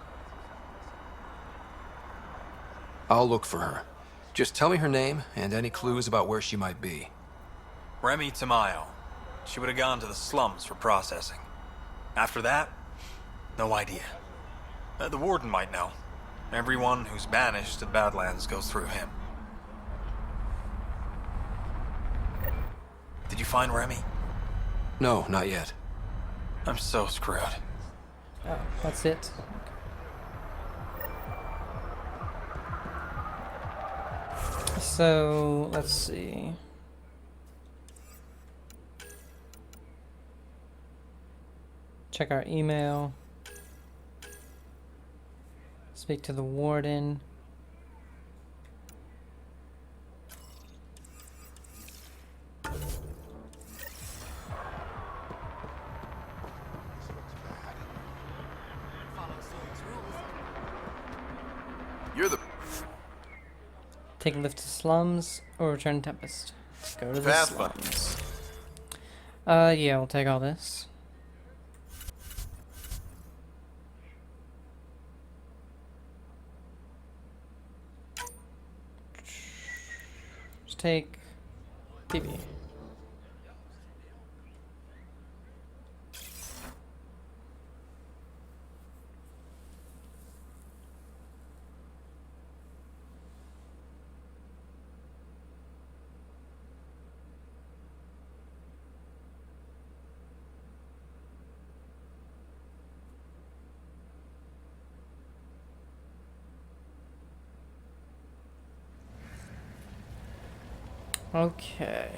I'll look for her. Just tell me her name and any clues about where she might be. Remy Tamayo. She would have gone to the slums for processing. After that, no idea. The warden might know. Everyone who's banished to the Badlands goes through him. Did you find Remy? No, not yet. I'm so screwed. Oh, that's it. So, let's see. Check our email. Speak to the warden. You're the Take a lift to slums or return to Tempest. Let's go to the slums. Yeah, we'll take all this. take TV. Okay.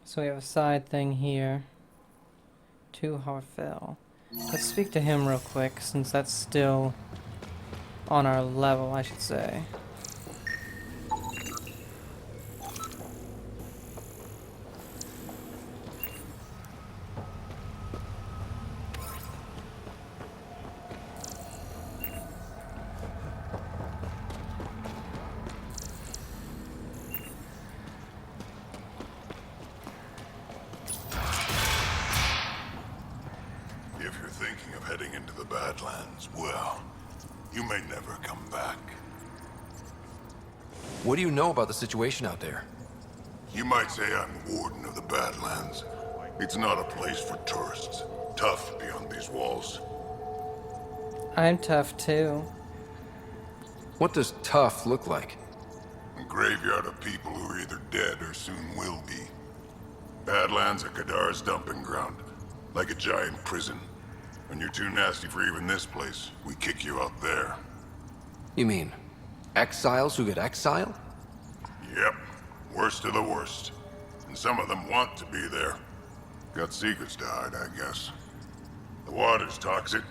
So we have a side thing here. To Harfell. Let's speak to him real quick, since that's still on our level, I should say. If you're thinking of heading into the Badlands, well, you may never come back. What do you know about the situation out there? You might say I'm warden of the Badlands. It's not a place for tourists. Tough beyond these walls. I'm tough too. What does tough look like? A graveyard of people who are either dead or soon will be. Badlands are Kadara's dumping ground. Like a giant prison. When you're too nasty for even this place, we kick you out there. You mean exiles who get exiled? Yep. Worst of the worst. And some of them want to be there. Got secrets to hide, I guess. The water's toxic.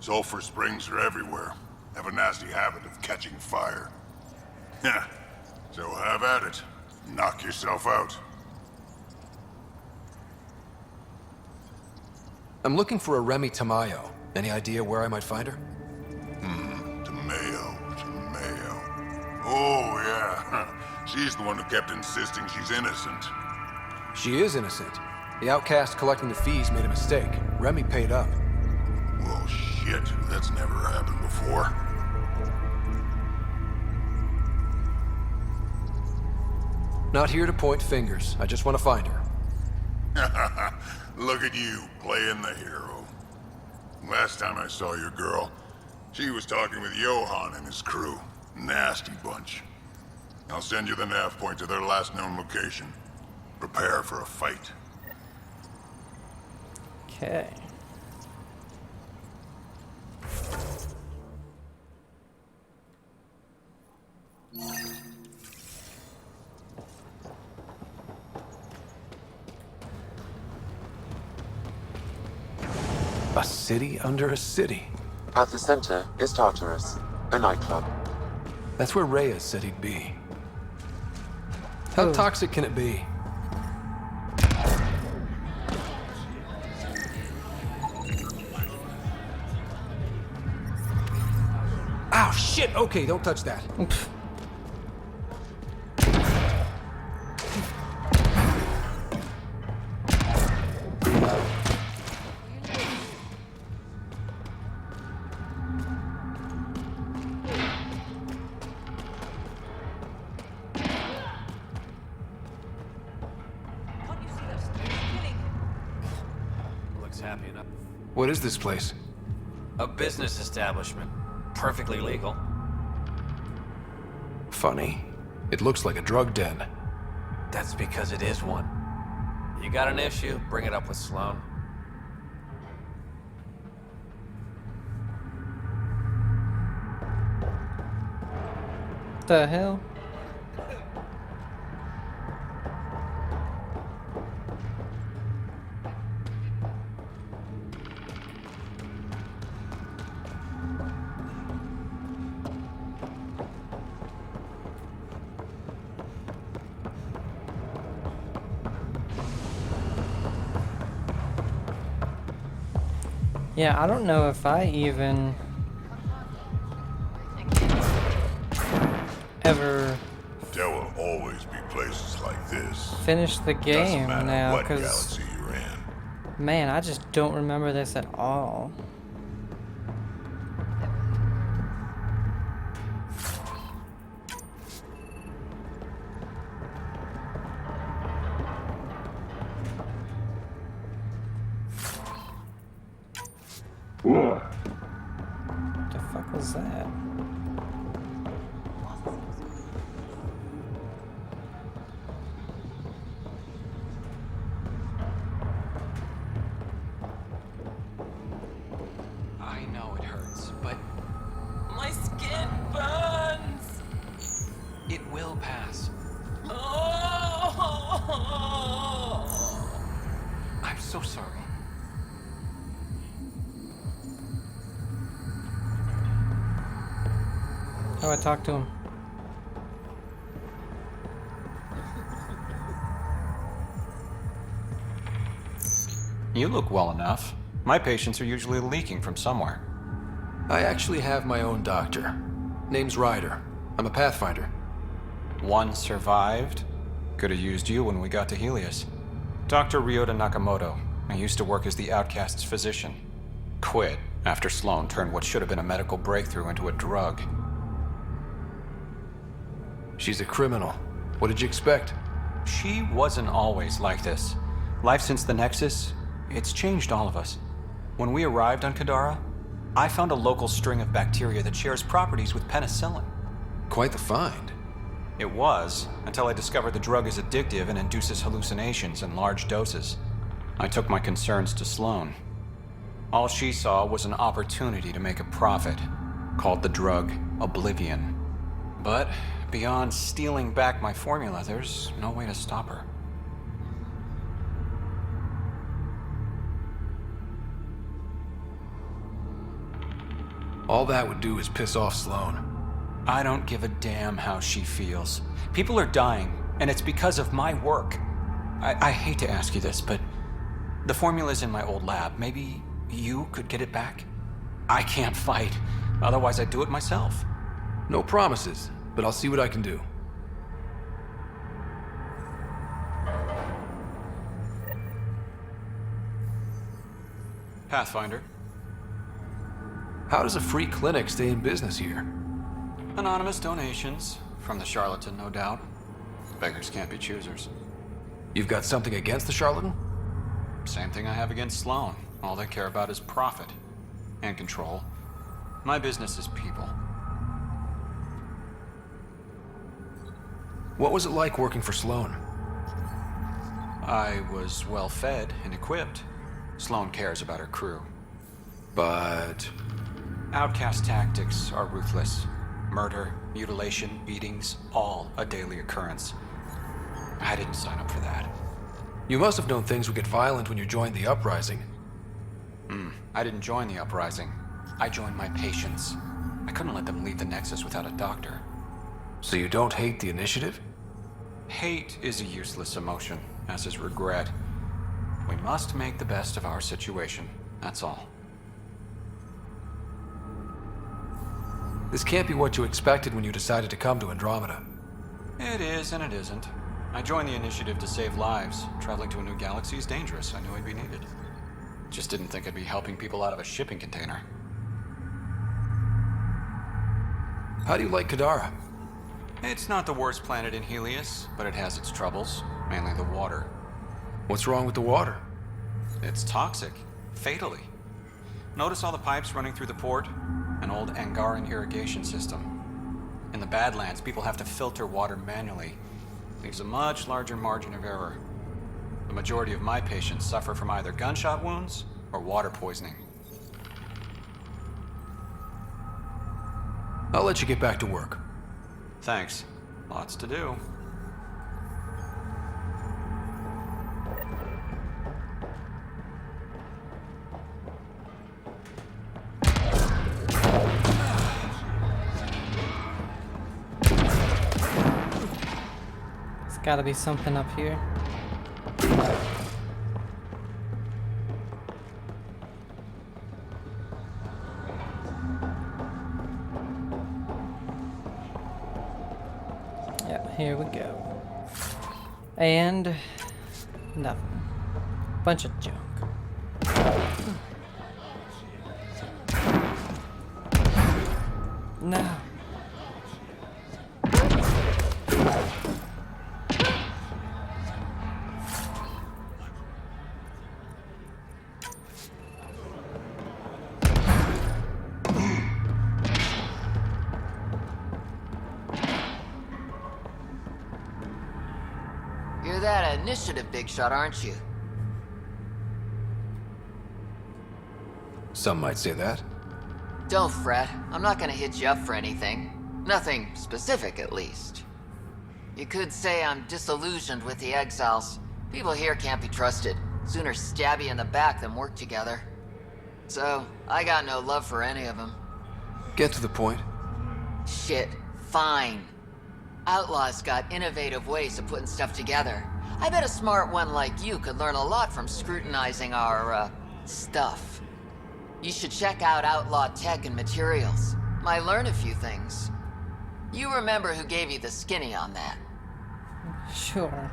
Sulfur springs are everywhere. Have a nasty habit of catching fire. Yeah. So have at it. Knock yourself out. I'm looking for a Remy Tamayo. Any idea where I might find her? Tamayo. Oh, yeah. She's the one who kept insisting she's innocent. She is innocent. The outcast collecting the fees made a mistake. Remy paid up. Well, shit. That's never happened before. Not here to point fingers. I just want to find her. Look at you, playing the hero. Last time I saw your girl, she was talking with Johan and his crew. Nasty bunch. I'll send you the nav point to their last known location. Prepare for a fight. Okay. A city under a city. At the center is Tartarus, a nightclub. That's where Reyes said he'd be. How toxic can it be? Ow, shit! Okay, don't touch that. Happy enough. What is this place? A business establishment. Perfectly legal. Funny. It looks like a drug den. That's because it is one. You got an issue, bring it up with Sloan. The hell? Yeah, I don't know if I even ever there will always be places like this. Finish the game Doesn't matter now, what because galaxy you're in. man, I just don't remember this at all. What the fuck was that? I know it hurts, but my skin burns. It will pass. Oh! I'm so sorry. How do I talk to him? You look well enough. My patients are usually leaking from somewhere. I actually have my own doctor. Name's Ryder. I'm a Pathfinder. One survived. Could have used you when we got to Helios. Dr. Ryota Nakamoto. I used to work as the Outcast's physician. Quit after Sloan turned what should have been a medical breakthrough into a drug. She's a criminal. What did you expect? She wasn't always like this. Life since the Nexus, it's changed all of us. When we arrived on Kadara, I found a local string of bacteria that shares properties with penicillin. Quite the find. It was, until I discovered the drug is addictive and induces hallucinations in large doses. I took my concerns to Sloan. All she saw was an opportunity to make a profit, called the drug Oblivion. But beyond stealing back my formula, there's no way to stop her. All that would do is piss off Sloan. I don't give a damn how she feels. People are dying, and it's because of my work. I hate to ask you this, but the formula's in my old lab. Maybe you could get it back? I can't fight. Otherwise, I'd do it myself. No promises, but I'll see what I can do. Pathfinder. How does a free clinic stay in business here? Anonymous donations. From the charlatan, no doubt. Beggars can't be choosers. You've got something against the charlatan? Same thing I have against Sloan. All they care about is profit. And control. My business is people. What was it like working for Sloan? I was well fed and equipped. Sloan cares about her crew. But... Outcast tactics are ruthless. Murder, mutilation, beatings, all a daily occurrence. I didn't sign up for that. You must have known things would get violent when you joined the Uprising. I didn't join the Uprising. I joined my patients. I couldn't let them leave the Nexus without a doctor. So you don't hate the Initiative? Hate is a useless emotion, as is regret. We must make the best of our situation, that's all. This can't be what you expected when you decided to come to Andromeda. It is and it isn't. I joined the Initiative to save lives. Traveling to a new galaxy is dangerous. I knew I'd be needed. Just didn't think I'd be helping people out of a shipping container. How do you like Kadara? It's not the worst planet in Helios, but it has its troubles. Mainly the water. What's wrong with the water? It's toxic. Fatally. Notice all the pipes running through the port? An old Angaran irrigation system. In the Badlands, people have to filter water manually. Leaves a much larger margin of error. The majority of my patients suffer from either gunshot wounds or water poisoning. I'll let you get back to work. Thanks. Lots to do. There's gotta be something up here. Yeah, here we go. And nothing. Bunch of junk. No. You're that initiative big shot, aren't you? Some might say that. Don't fret. I'm not gonna hit you up for anything. Nothing specific, at least. You could say I'm disillusioned with the exiles. People here can't be trusted. Sooner stab you in the back than work together. So, I got no love for any of them. Get to the point. Shit, fine. Outlaws got innovative ways of putting stuff together. I bet a smart one like you could learn a lot from scrutinizing our, stuff. You should check out Outlaw Tech and Materials. Might learn a few things. You remember who gave you the skinny on that? Sure.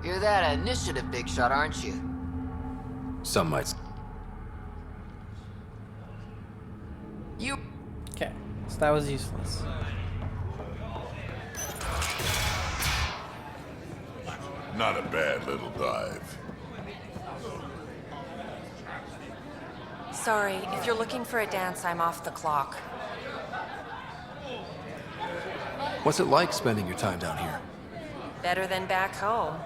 You're that initiative big shot, aren't you? Some might. You. Okay, so that was useless. Not a bad little dive. Sorry, if you're looking for a dance, I'm off the clock. What's it like spending your time down here? Better than back home.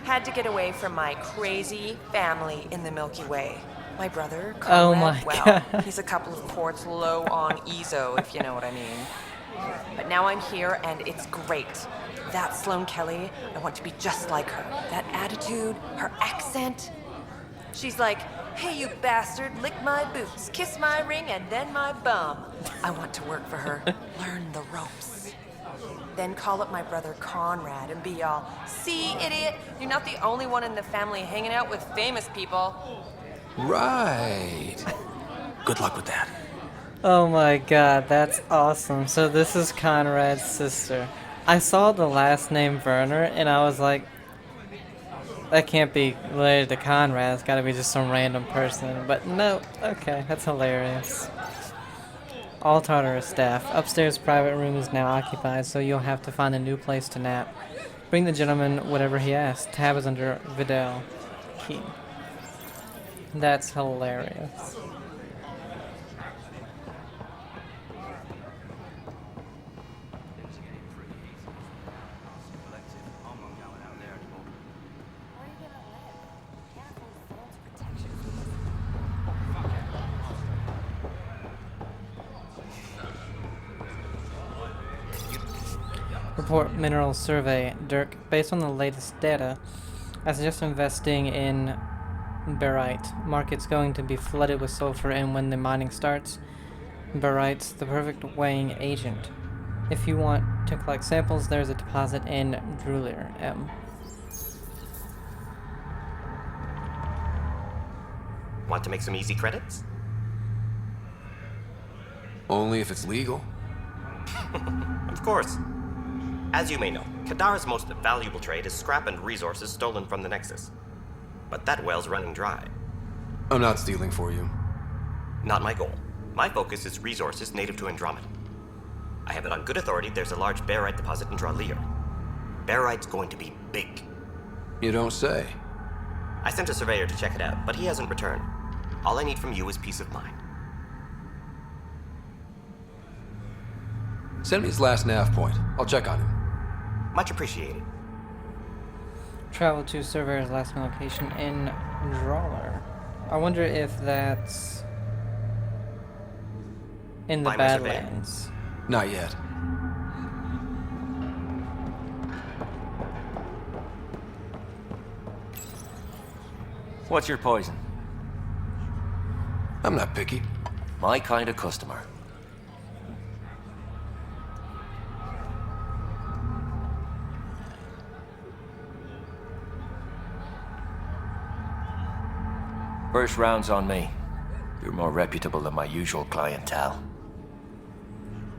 Had to get away from my crazy family in the Milky Way. My brother, Conrad, Oh my well, God. he's a couple of quarts low on Ezo, if you know what I mean. But now I'm here, and it's great. That Sloane Kelly, I want to be just like her. That attitude, her accent. She's like, hey, you bastard, lick my boots, kiss my ring, and then my bum. I want to work for her, learn the ropes. Then call up my brother Conrad and be all, see, idiot, you're not the only one in the family hanging out with famous people. Right. Good luck with that. Oh my god, that's awesome. So this is Conrad's sister. I saw the last name Werner and I was like, that can't be related to Conrad. It's gotta be just some random person. But no, okay, that's hilarious. All Tartarus staff. Upstairs private room is now occupied, so you'll have to find a new place to nap. Bring the gentleman whatever he asks. Tab is under Vidal. Key. That's hilarious. Report mineral survey. Dirk, based on the latest data, I suggest investing in barite. Market's going to be flooded with sulfur, and when the mining starts, barite's the perfect weighing agent. If you want to collect samples, there's a deposit in Drulir, M. Want to make some easy credits? Only if it's legal. Of course. As you may know, Kadara's most valuable trade is scrap and resources stolen from the Nexus. But that well's running dry. I'm not stealing for you. Not my goal. My focus is resources native to Andromeda. I have it on good authority there's a large barite deposit in Drulir. Barite's going to be big. You don't say. I sent a surveyor to check it out, but he hasn't returned. All I need from you is peace of mind. Send me his last nav point. I'll check on him. Much appreciated. Travel to surveyor's last known location in Drawler. I wonder if that's in the By my surveyor. Badlands. Not yet. What's your poison? I'm not picky. My kind of customer. First round's on me. You're more reputable than my usual clientele.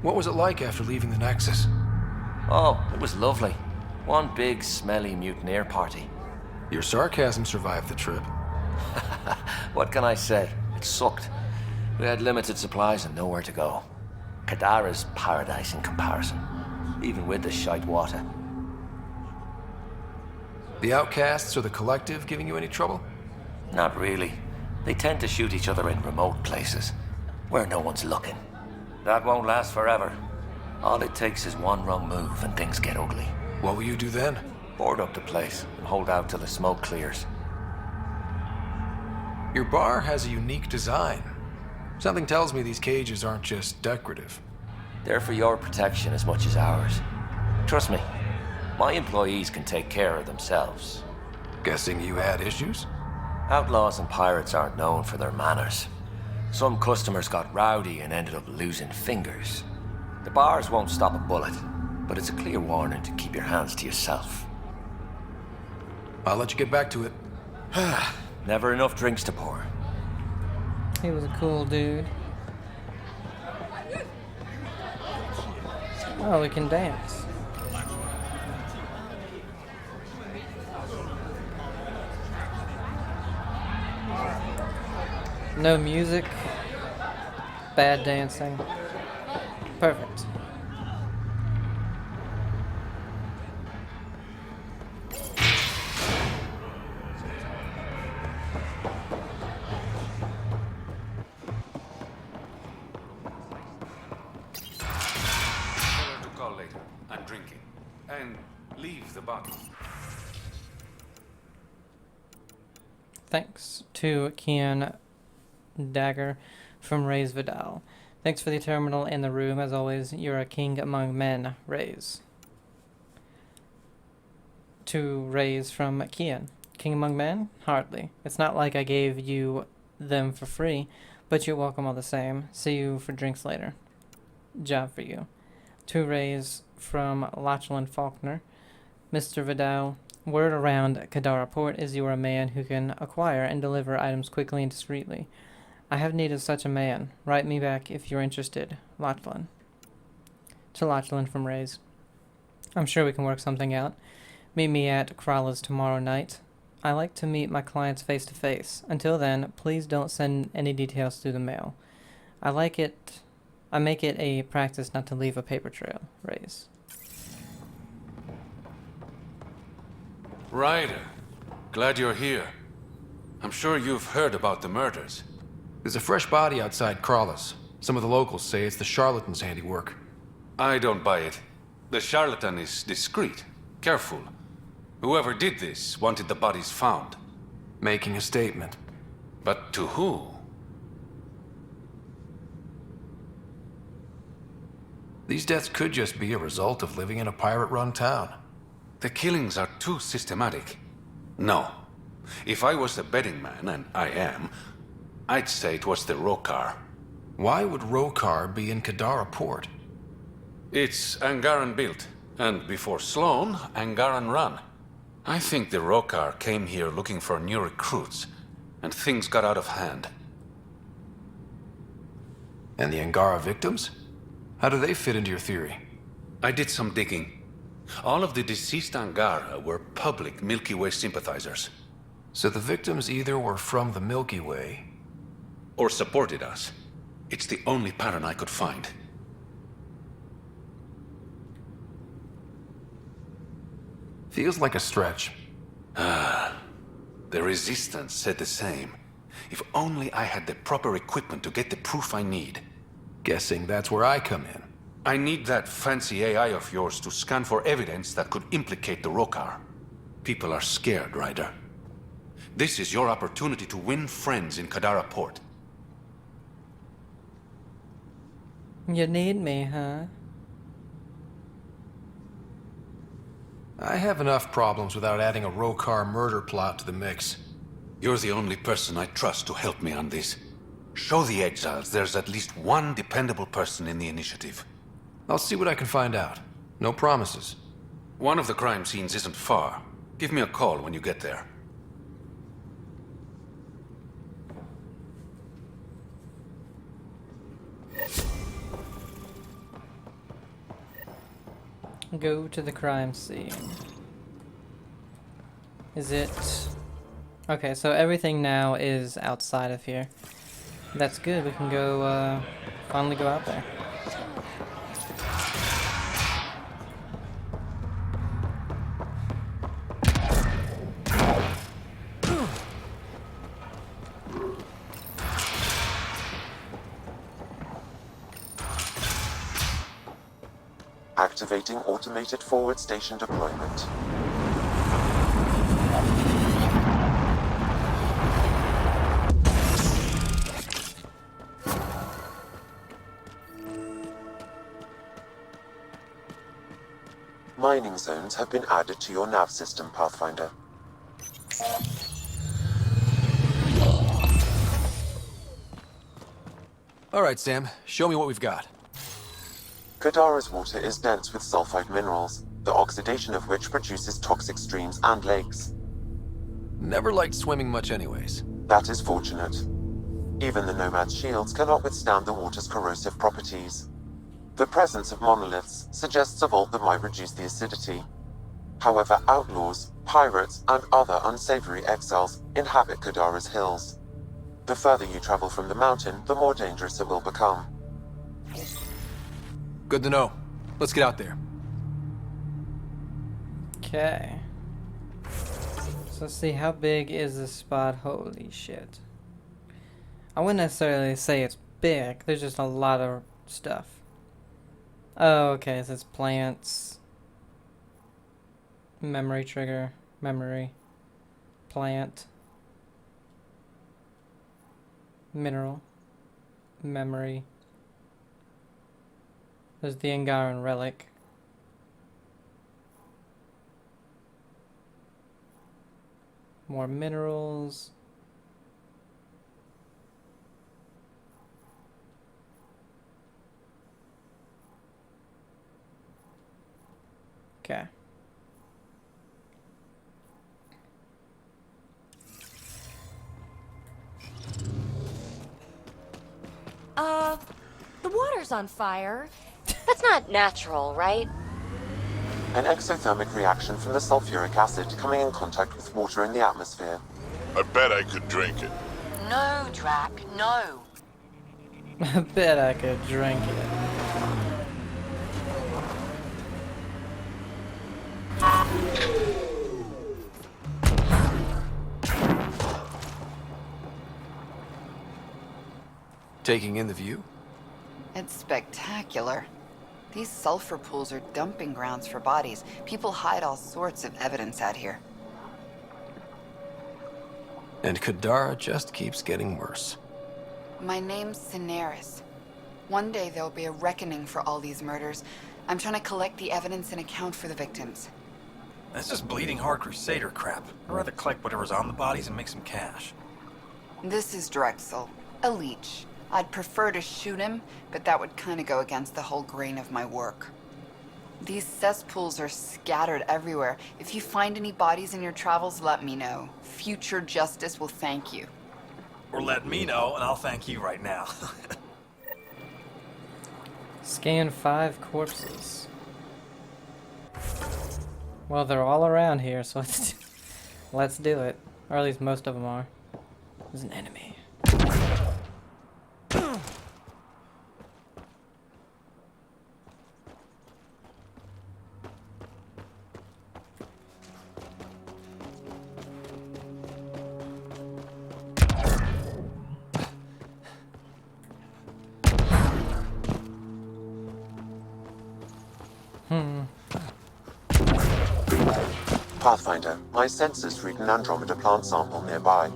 What was it like after leaving the Nexus? Oh, it was lovely. One big, smelly mutineer party. Your sarcasm survived the trip. What can I say? It sucked. We had limited supplies and nowhere to go. Kadara's paradise in comparison, even with the shite water. The outcasts or the collective giving you any trouble? Not really. They tend to shoot each other in remote places, where no one's looking. That won't last forever. All it takes is one wrong move and things get ugly. What will you do then? Board up the place and hold out till the smoke clears. Your bar has a unique design. Something tells me these cages aren't just decorative. They're for your protection as much as ours. Trust me, my employees can take care of themselves. Guessing you had issues? Outlaws and pirates aren't known for their manners. Some customers got rowdy and ended up losing fingers. The bars won't stop a bullet, but it's a clear warning to keep your hands to yourself. I'll let you get back to it. Never enough drinks to pour. He was a cool dude. Oh, we can dance. No music. Bad dancing. Perfect. To call later. I'm drinking. And leave the bottle. Thanks to Kian Dagger from Rays Vidal. Thanks for the terminal and the room. As always, you're a king among men, Rays. To Rays from Kian. King among men? Hardly. It's not like I gave you them for free, but you're welcome all the same. See you for drinks later. Job for you. 2 Rays from Lachlan Faulkner. Mr. Vidal, word around Kadara Port is you are a man who can acquire and deliver items quickly and discreetly. I have need of such a man. Write me back if you're interested. Lachlan. To Lachlan from Rays. I'm sure we can work something out. Meet me at Krala's tomorrow night. I like to meet my clients face to face. Until then, please don't send any details through the mail. I make it a practice not to leave a paper trail. Rays. Ryder, glad you're here. I'm sure you've heard about the murders. There's a fresh body outside Krala's. Some of the locals say it's the charlatan's handiwork. I don't buy it. The charlatan is discreet, careful. Whoever did this wanted the bodies found. Making a statement. But to who? These deaths could just be a result of living in a pirate-run town. The killings are too systematic. No. If I was a betting man, and I am, I'd say it was the Rokar. Why would Rokar be in Kadara Port? It's Angaran built, and before Sloan, Angaran run. I think the Rokar came here looking for new recruits, and things got out of hand. And the Angara victims? How do they fit into your theory? I did some digging. All of the deceased Angara were public Milky Way sympathizers. So the victims either were from the Milky Way, or supported us. It's the only pattern I could find. Feels like a stretch. The Resistance said the same. If only I had the proper equipment to get the proof I need. Guessing that's where I come in. I need that fancy AI of yours to scan for evidence that could implicate the Rokar. People are scared, Ryder. This is your opportunity to win friends in Kadara Port. You need me, huh? I have enough problems without adding a Rokar murder plot to the mix. You're the only person I trust to help me on this. Show the exiles there's at least one dependable person in the initiative. I'll see what I can find out. No promises. One of the crime scenes isn't far. Give me a call when you get there. Go to the crime scene. Is it... Okay, so everything now is outside of here. That's good, we can go, finally go out there. Activating automated forward station deployment. Mining zones have been added to your nav system, Pathfinder. All right, Sam. Show me what we've got. Kadara's water is dense with sulfide minerals, the oxidation of which produces toxic streams and lakes. Never liked swimming much anyways. That is fortunate. Even the Nomad's shields cannot withstand the water's corrosive properties. The presence of monoliths suggests a vault that might reduce the acidity. However, outlaws, pirates, and other unsavory exiles inhabit Kadara's hills. The further you travel from the mountain, the more dangerous it will become. Good to know. Let's get out there. Okay. So let's see, how big is this spot? Holy shit. I wouldn't necessarily say it's big, there's just a lot of stuff. Oh, okay, so it's plants. Memory trigger. Memory. Plant. Mineral. Memory. There's the Angaran relic. More minerals. Okay. The water's on fire. That's not natural, right? An exothermic reaction from the sulfuric acid coming in contact with water in the atmosphere. I bet I could drink it. No, Drac, no. I bet I could drink it. Taking in the view? It's spectacular. These sulfur pools are dumping grounds for bodies. People hide all sorts of evidence out here. And Kadara just keeps getting worse. My name's Cineris. One day there'll be a reckoning for all these murders. I'm trying to collect the evidence and account for the victims. That's just bleeding heart crusader crap. I'd rather collect whatever's on the bodies and make some cash. This is Drexel, a leech. I'd prefer to shoot him, but that would kind of go against the whole grain of my work. These cesspools are scattered everywhere. If you find any bodies in your travels, let me know. Future justice will thank you. Or let me know, and I'll thank you right now. Scan 5 corpses. Well, they're all around here, so let's do it. Or at least most of them are. There's an enemy. Pathfinder, my sensors read an Andromeda plant sample nearby.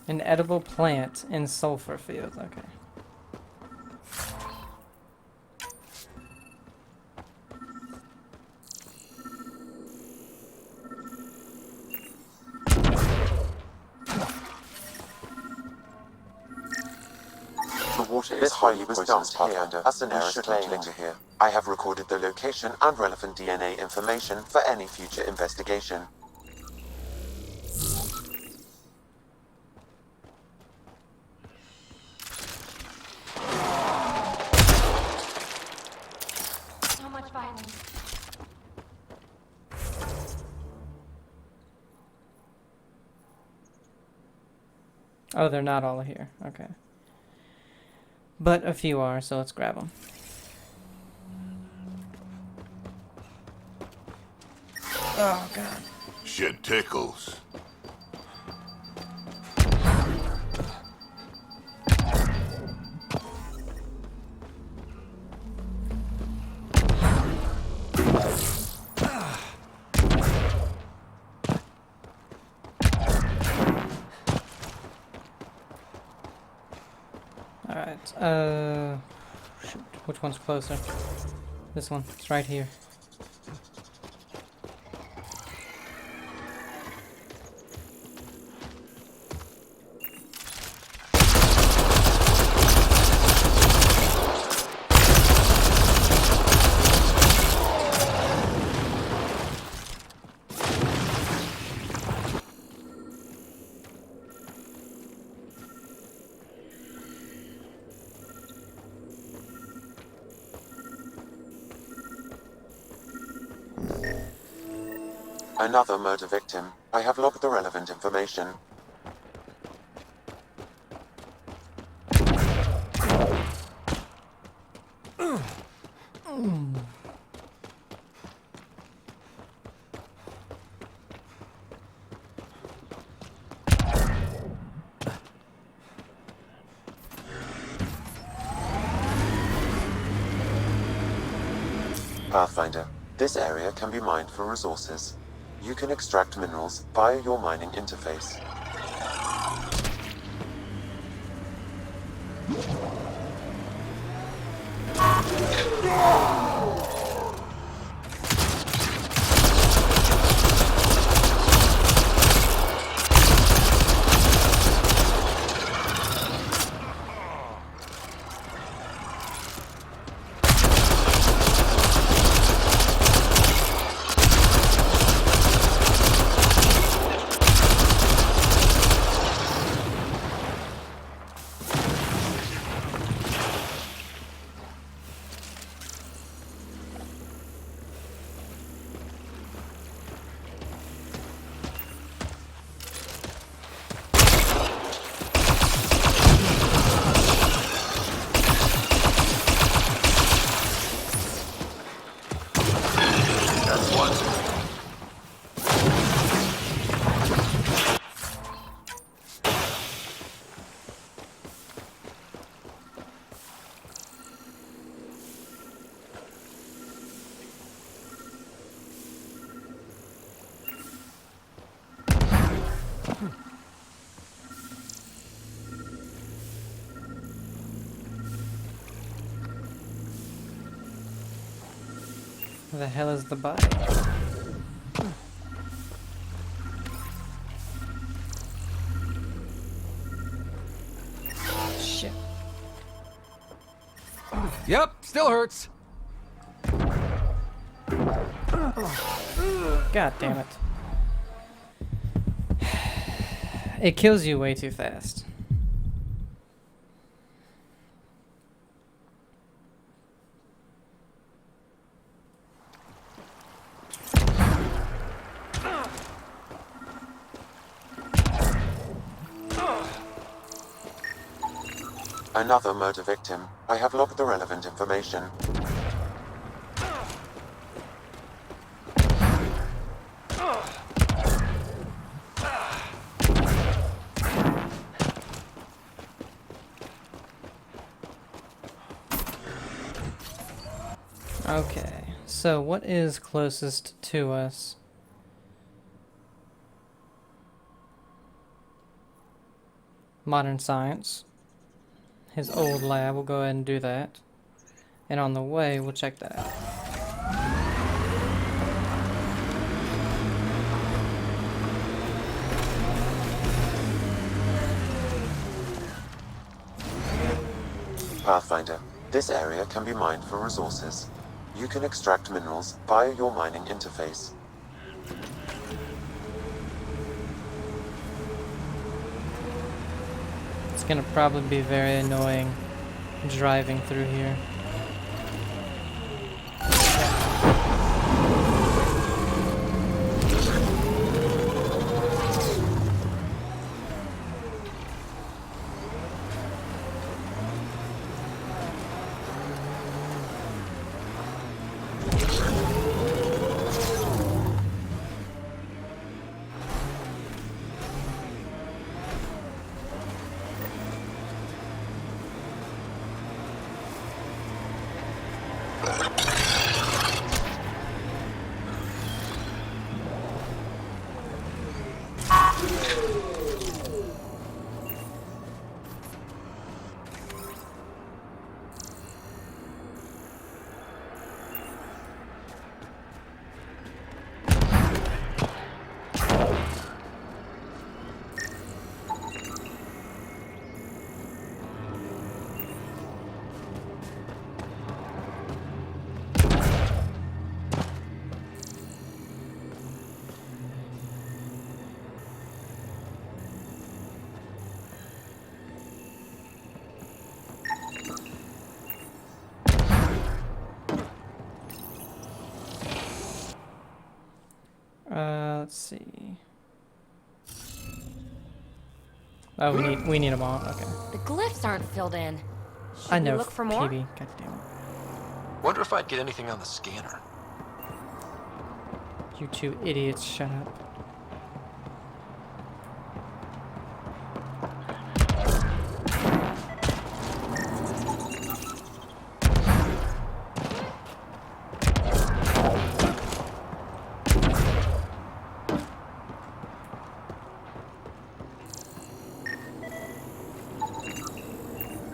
An edible plant in sulfur fields, okay. The water is highly poisonous, Pathfinder. A scenario shouldn't linger here. I have recorded the location and relevant DNA information for any future investigation. So much violence. Oh, they're not all here. Okay. But a few are, so let's grab them. Oh, God. Shit tickles. Alright, shoot, which one's closer? This one, it's right here. Another murder victim. I have logged the relevant information. Pathfinder, this area can be mined for resources. You can extract minerals via your mining interface. Where the hell is the body? Shit. Yep, still hurts. God damn it. It kills you way too fast. Another murder victim. I have logged the relevant information. Okay, so what is closest to us? Modern science. His old lab, we'll go ahead and do that. And on the way, we'll check that out. Pathfinder, this area can be mined for resources. You can extract minerals via your mining interface. It's gonna probably be very annoying driving through here. Let's see. Oh, we need them all. Okay. The glyphs aren't filled in. Should I know. we look for more? PB. God damn it. Wonder if I'd get anything on the scanner. You two idiots, shut up.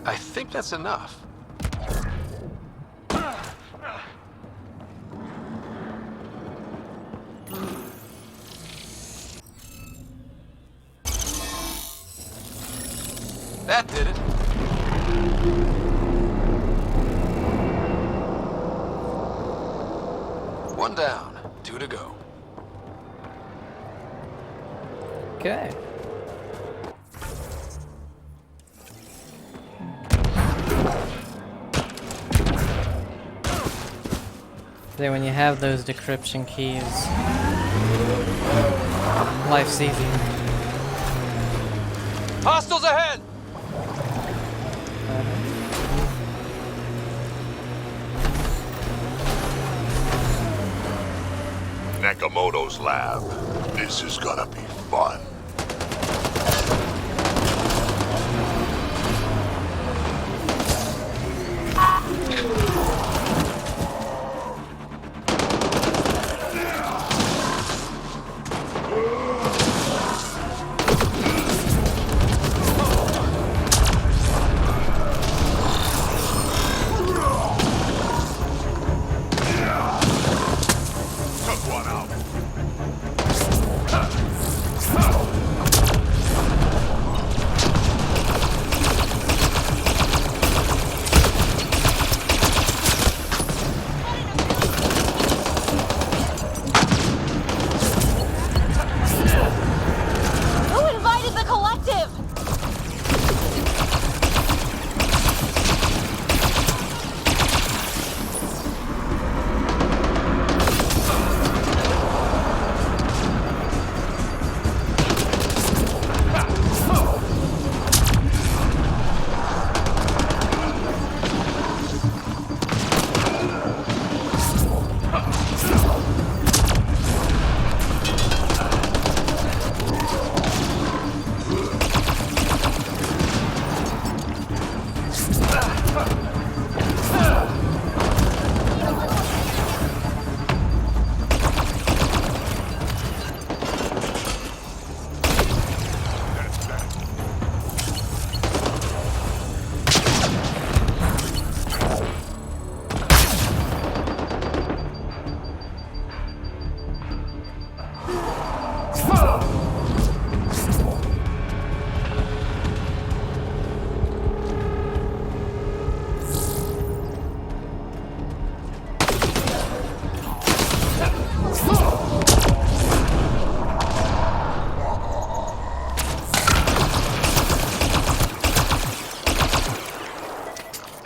I think that's enough. That did it. One down, 2 to go. Okay. There, when you have those decryption keys, life's easy. Hostiles ahead! Nakamoto's lab. This is gonna be fun. Took one out.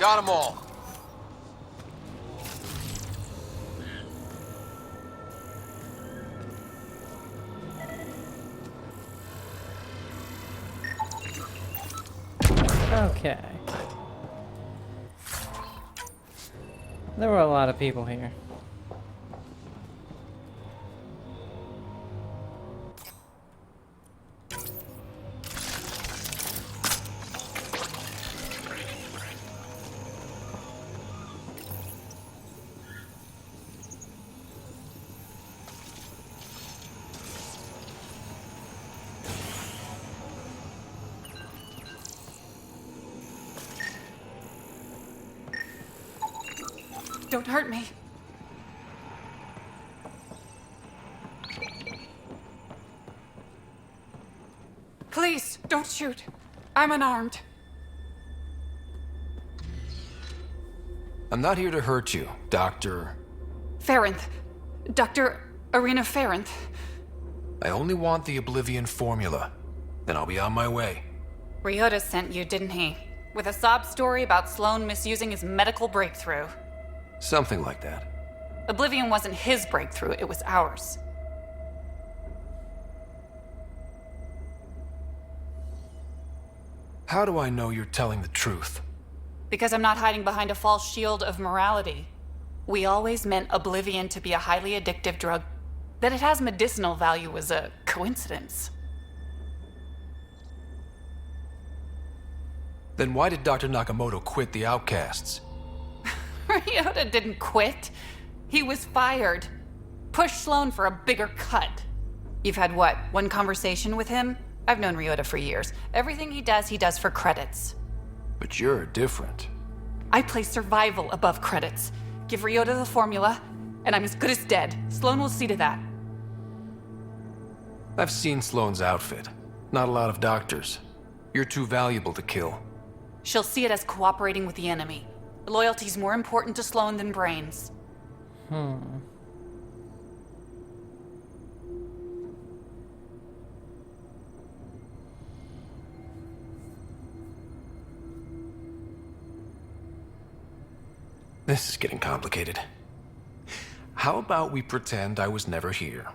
Got them all. Okay. There were a lot of people here. Don't hurt me. Please, don't shoot. I'm unarmed. I'm not here to hurt you, Dr. Farinth. Dr. Arena Farinth. I only want the Oblivion formula. Then I'll be on my way. Ryota sent you, didn't he? With a sob story about Sloan misusing his medical breakthrough. Something like that. Oblivion wasn't his breakthrough, it was ours. How do I know you're telling the truth? Because I'm not hiding behind a false shield of morality. We always meant Oblivion to be a highly addictive drug. That it has medicinal value was a coincidence. Then why did Dr. Nakamoto quit the Outcasts? Ryota didn't quit. He was fired. Pushed Sloan for a bigger cut. You've had what, one conversation with him? I've known Ryota for years. Everything he does for credits. But you're different. I place survival above credits. Give Ryota the formula, and I'm as good as dead. Sloan will see to that. I've seen Sloane's outfit. Not a lot of doctors. You're too valuable to kill. She'll see it as cooperating with the enemy. Loyalty's more important to Sloan than brains. This is getting complicated. How about we pretend I was never here?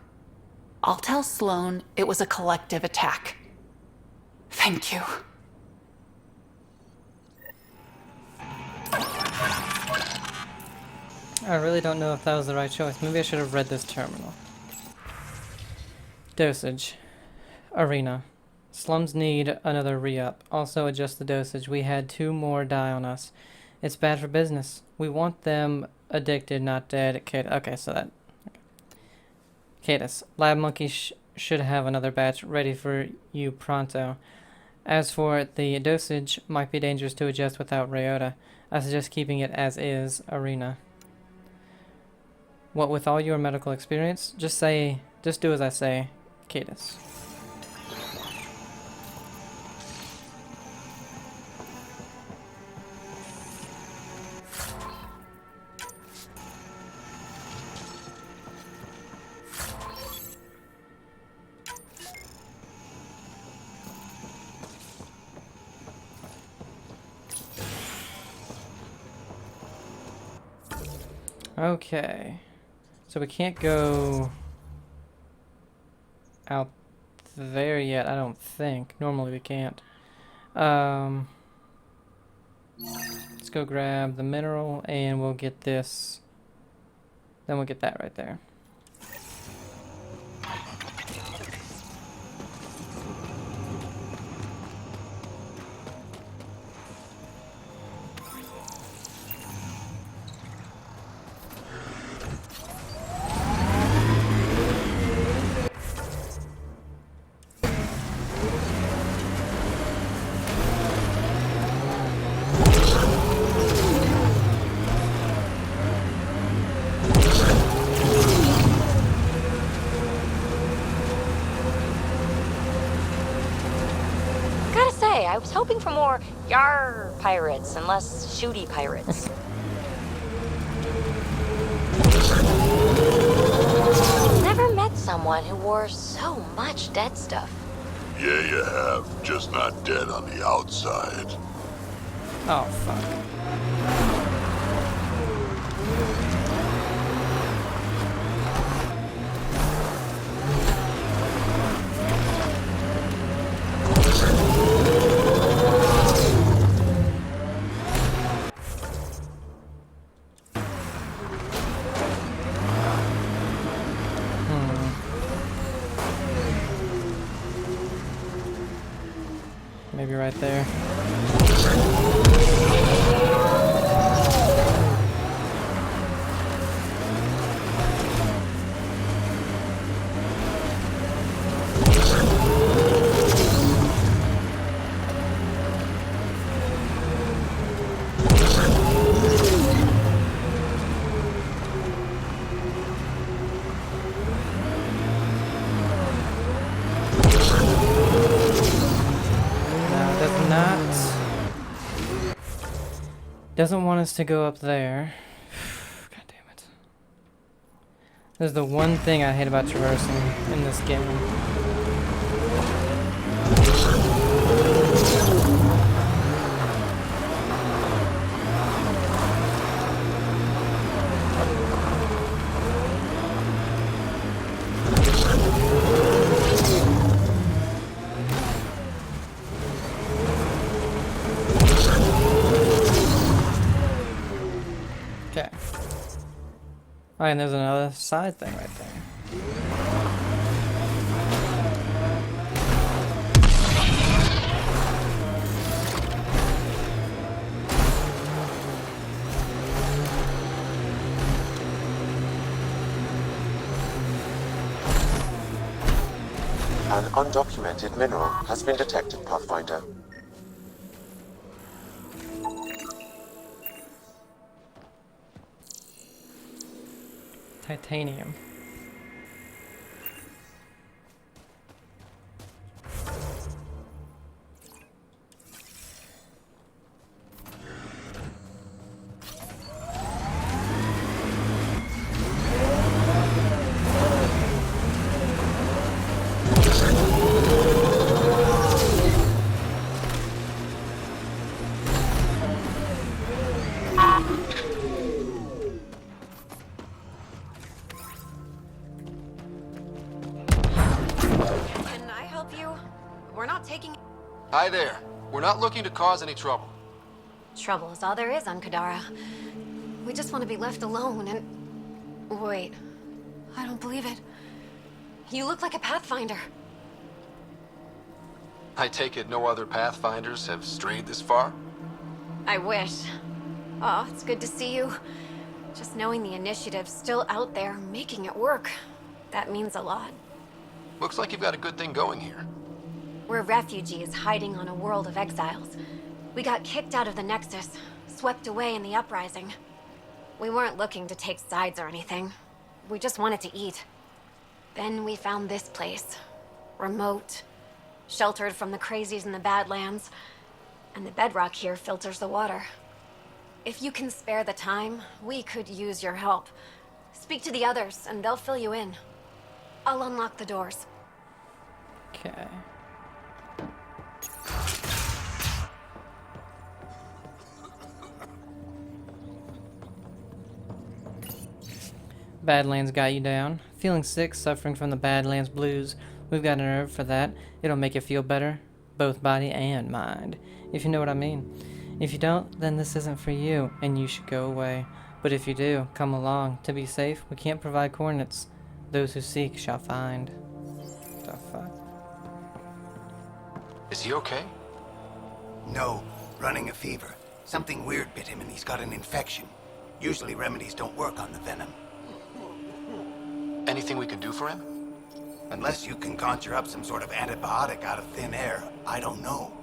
I'll tell Sloan it was a collective attack. Thank you. I really don't know if that was the right choice. Maybe I should have read this terminal. Dosage. Arena. Slums need another re-up. Also adjust the dosage. We had 2 more die on us. It's bad for business. We want them addicted, not dead. Okay, so that... Okay. Cadus. Lab Monkey should have another batch ready for you pronto. As for the dosage, might be dangerous to adjust without Ryota. I suggest keeping it as is. Arena. What with all your medical experience? Just do as I say. Cadus. Okay. So we can't go out there yet, I don't think. Normally we can't. Let's go grab the mineral and we'll get this. Then we'll get that right there. I was hoping for more yar pirates and less shooty pirates. Never met someone who wore so much dead stuff. Yeah, you have. Just not dead on the outside. Oh, fuck. Maybe right there. Doesn't want us to go up there. God damn it. This is the one thing I hate about traversing in this game. Okay. Oh, and there's another side thing right there. An undocumented mineral has been detected, Pathfinder. Titanium. Hi there. We're not looking to cause any trouble. Trouble is all there is on Kadara. We just want to be left alone and... Wait. I don't believe it. You look like a Pathfinder. I take it no other Pathfinders have strayed this far? I wish. Oh, it's good to see you. Just knowing the initiative's still out there, making it work. That means a lot. Looks like you've got a good thing going here. We're refugees hiding on a world of exiles. We got kicked out of the Nexus, swept away in the uprising. We weren't looking to take sides or anything. We just wanted to eat. Then we found this place. Remote, sheltered from the crazies in the Badlands, and the bedrock here filters the water. If you can spare the time, we could use your help. Speak to the others, and they'll fill you in. I'll unlock the doors. Okay. Badlands got you down. Feeling sick, suffering from the Badlands blues. We've got an herb for that. It'll make you feel better, both body and mind, if you know what I mean. If you don't, then this isn't for you, and you should go away. But if you do, come along. To be safe, we can't provide coordinates. Those who seek shall find. The fuck? Is he okay? No, running a fever. Something weird bit him and he's got an infection. Usually remedies don't work on the venom. Anything we can do for him? Unless you can conjure up some sort of antibiotic out of thin air, I don't know.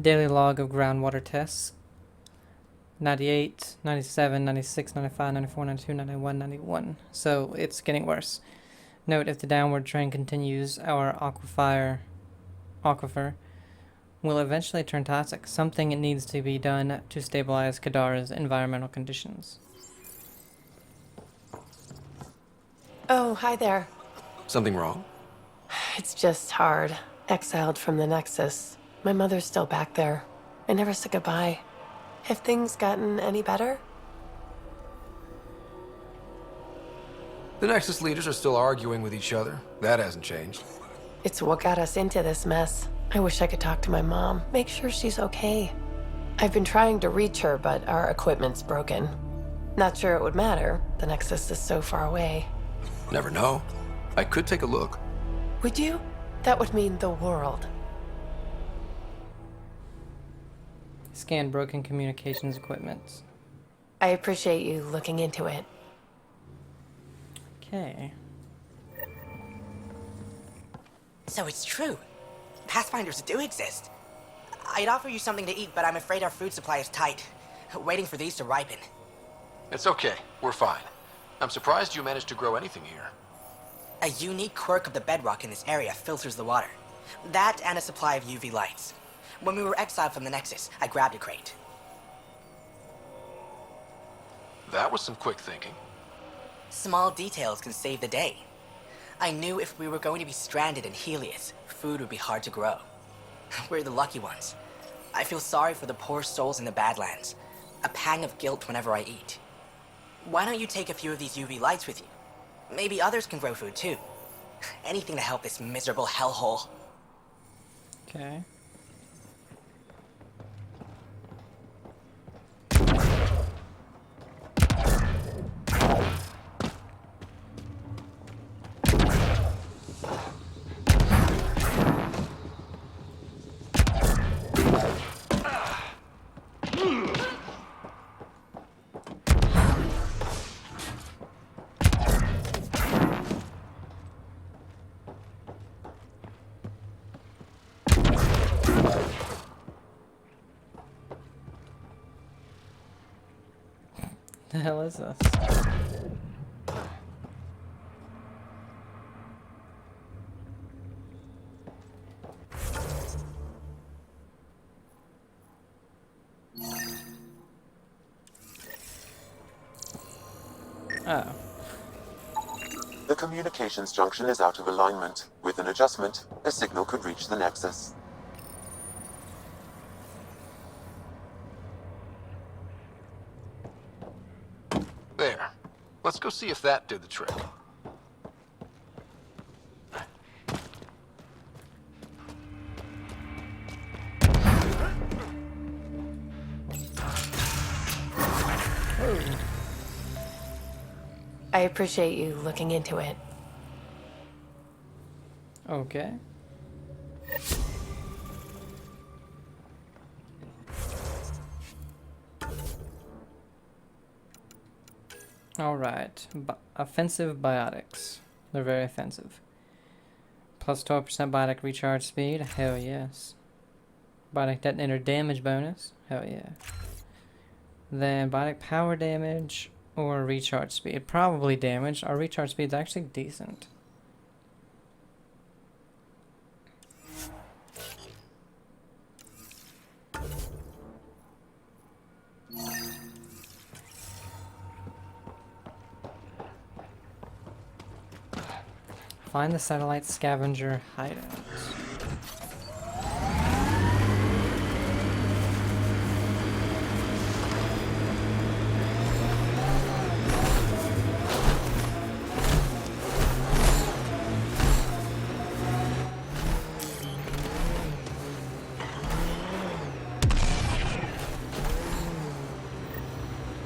Daily log of groundwater tests. 98, 97, 96, 95, 94, 92, 91, 91. So it's getting worse. Note, if the downward trend continues, our aquifer will eventually turn toxic. Something needs to be done to stabilize Kadara's environmental conditions. Oh, hi there. Something wrong? It's just hard. Exiled from the Nexus. My mother's still back there. I never said goodbye. Have things gotten any better? The Nexus leaders are still arguing with each other. That hasn't changed. It's what got us into this mess. I wish I could talk to my mom, make sure she's okay. I've been trying to reach her, but our equipment's broken. Not sure it would matter. The Nexus is so far away. Never know. I could take a look. Would you? That would mean the world. Scan broken communications equipment. I appreciate you looking into it. Okay. So it's true. Pathfinders do exist. I'd offer you something to eat, but I'm afraid our food supply is tight. Waiting for these to ripen. It's okay. We're fine. I'm surprised you managed to grow anything here. A unique quirk of the bedrock in this area filters the water. That and a supply of UV lights. When we were exiled from the Nexus, I grabbed a crate. That was some quick thinking. Small details can save the day. I knew if we were going to be stranded in Helios, food would be hard to grow. We're the lucky ones. I feel sorry for the poor souls in the Badlands. A pang of guilt whenever I eat. Why don't you take a few of these UV lights with you? Maybe others can grow food too. Anything to help this miserable hellhole. Okay. The hell is this? Oh. The communications junction is out of alignment. With an adjustment, a signal could reach the Nexus. There. Let's go see if that did the trick. I appreciate you looking into it. Okay. Alright. Offensive biotics. They're very offensive. Plus 12% biotic recharge speed. Hell yes. Biotic detonator damage bonus. Hell yeah. Then biotic power damage or recharge speed. Probably damage. Our recharge speed is actually decent. Find the satellite scavenger hideouts.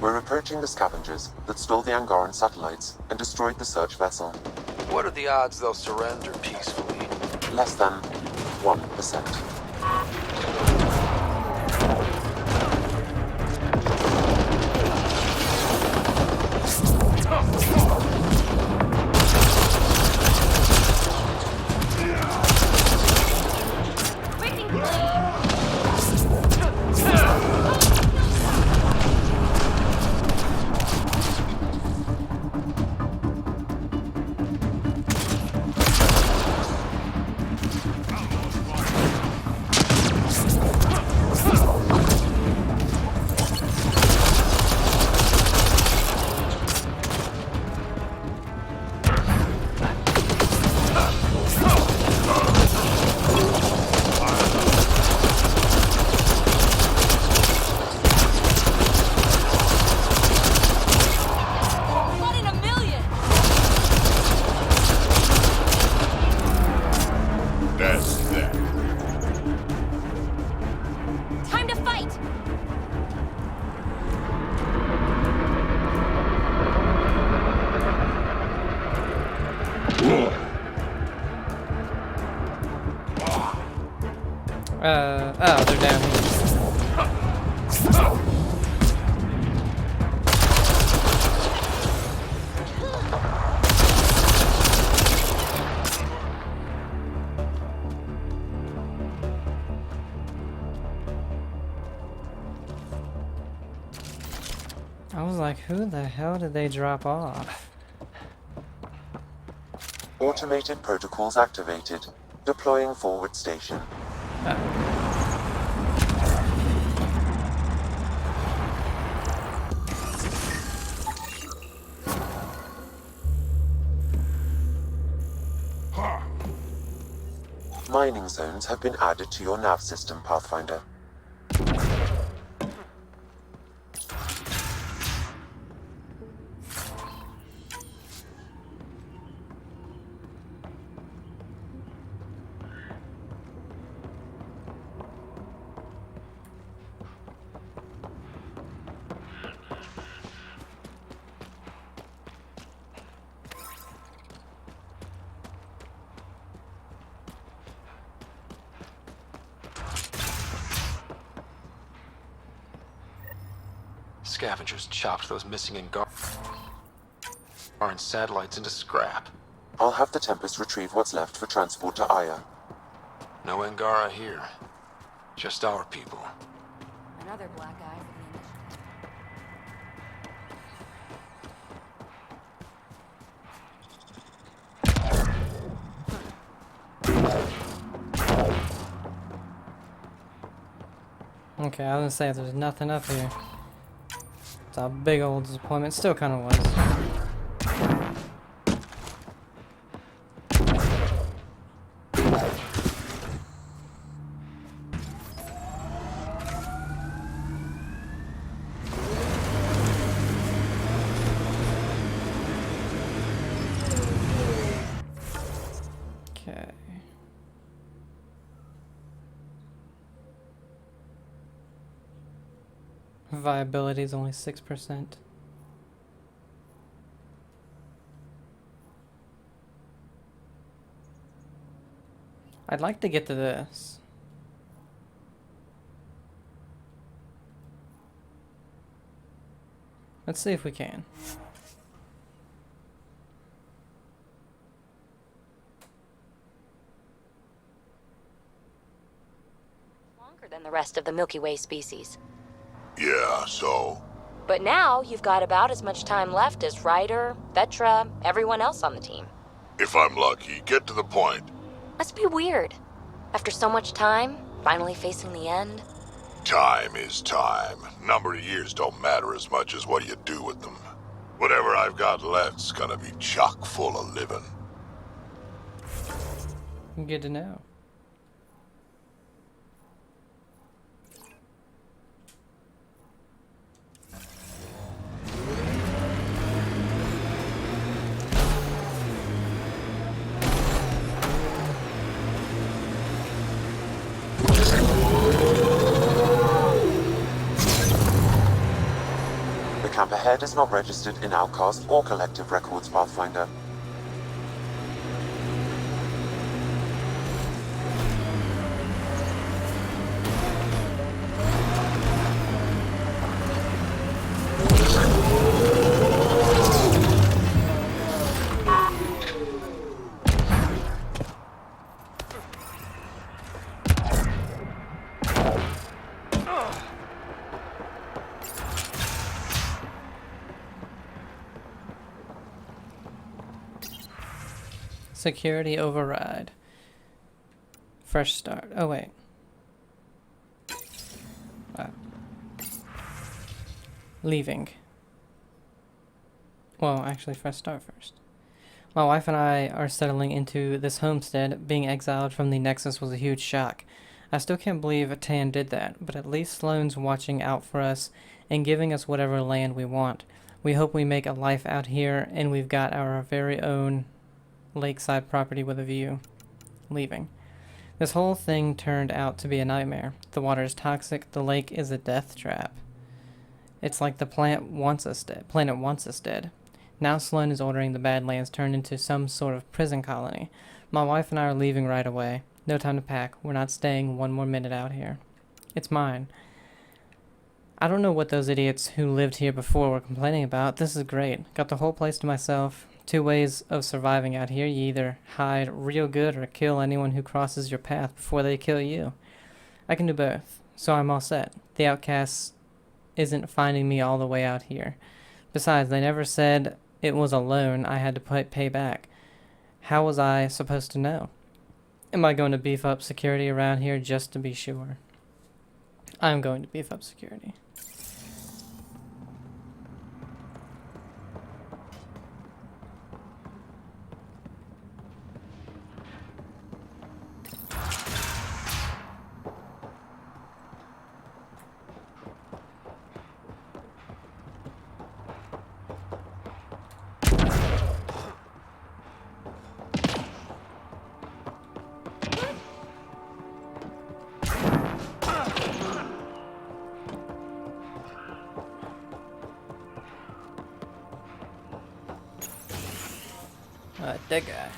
We're approaching the scavengers that stole the Angaran satellites and destroyed the search vessel. What are the odds they'll surrender peacefully? Less than 1%. That's that. Time to fight! Oh, they're down here. I was like, who the hell did they drop off? Automated protocols activated. Deploying forward station. Mining zones have been added to your nav system, Pathfinder. Scavengers chopped those missing Angara satellites into scrap. I'll have the Tempest retrieve what's left for transport to Aya. No Angara here. Just our people. Another black eye for Okay, I was gonna say there's nothing up here. It's a big old disappointment. Still kind of was. Okay. Viability is only 6%. I'd like to get to this. Let's see if we can. longer than the rest of the Milky Way species. Yeah, so? But now you've got about as much time left as Ryder, Vetra, everyone else on the team. If I'm lucky, get to the point. Must be weird. After so much time, finally facing the end. Time is time. Number of years don't matter as much as what you do with them. Whatever I've got left's gonna be chock full of living. Good to know. The camp ahead is not registered in Outcast or Collective Records, Pathfinder. Security override. Fresh start. Oh, wait. Leaving. Well, actually, fresh start first. My wife and I are settling into this homestead. Being exiled from the Nexus was a huge shock. I still can't believe Tan did that, but at least Sloane's watching out for us and giving us whatever land we want. We hope we make a life out here, and we've got our very own lakeside property with a view. Leaving. This whole thing turned out to be a nightmare. The water is toxic, the lake is a death trap. It's like the planet wants us dead. Now Sloan is ordering the Badlands turned into some sort of prison colony. My wife and I are leaving right away. No time to pack. We're not staying one more minute out here. It's mine. I don't know what those idiots who lived here before were complaining about. This is great. Got the whole place to myself. 2 ways of surviving out here. You either hide real good or kill anyone who crosses your path before they kill you. I can do both, so I'm all set. The outcast isn't finding me all the way out here. Besides, they never said it was a loan I had to pay back. How was I supposed to know? Am I going to beef up security around here just to be sure? I'm going to beef up security. That guy.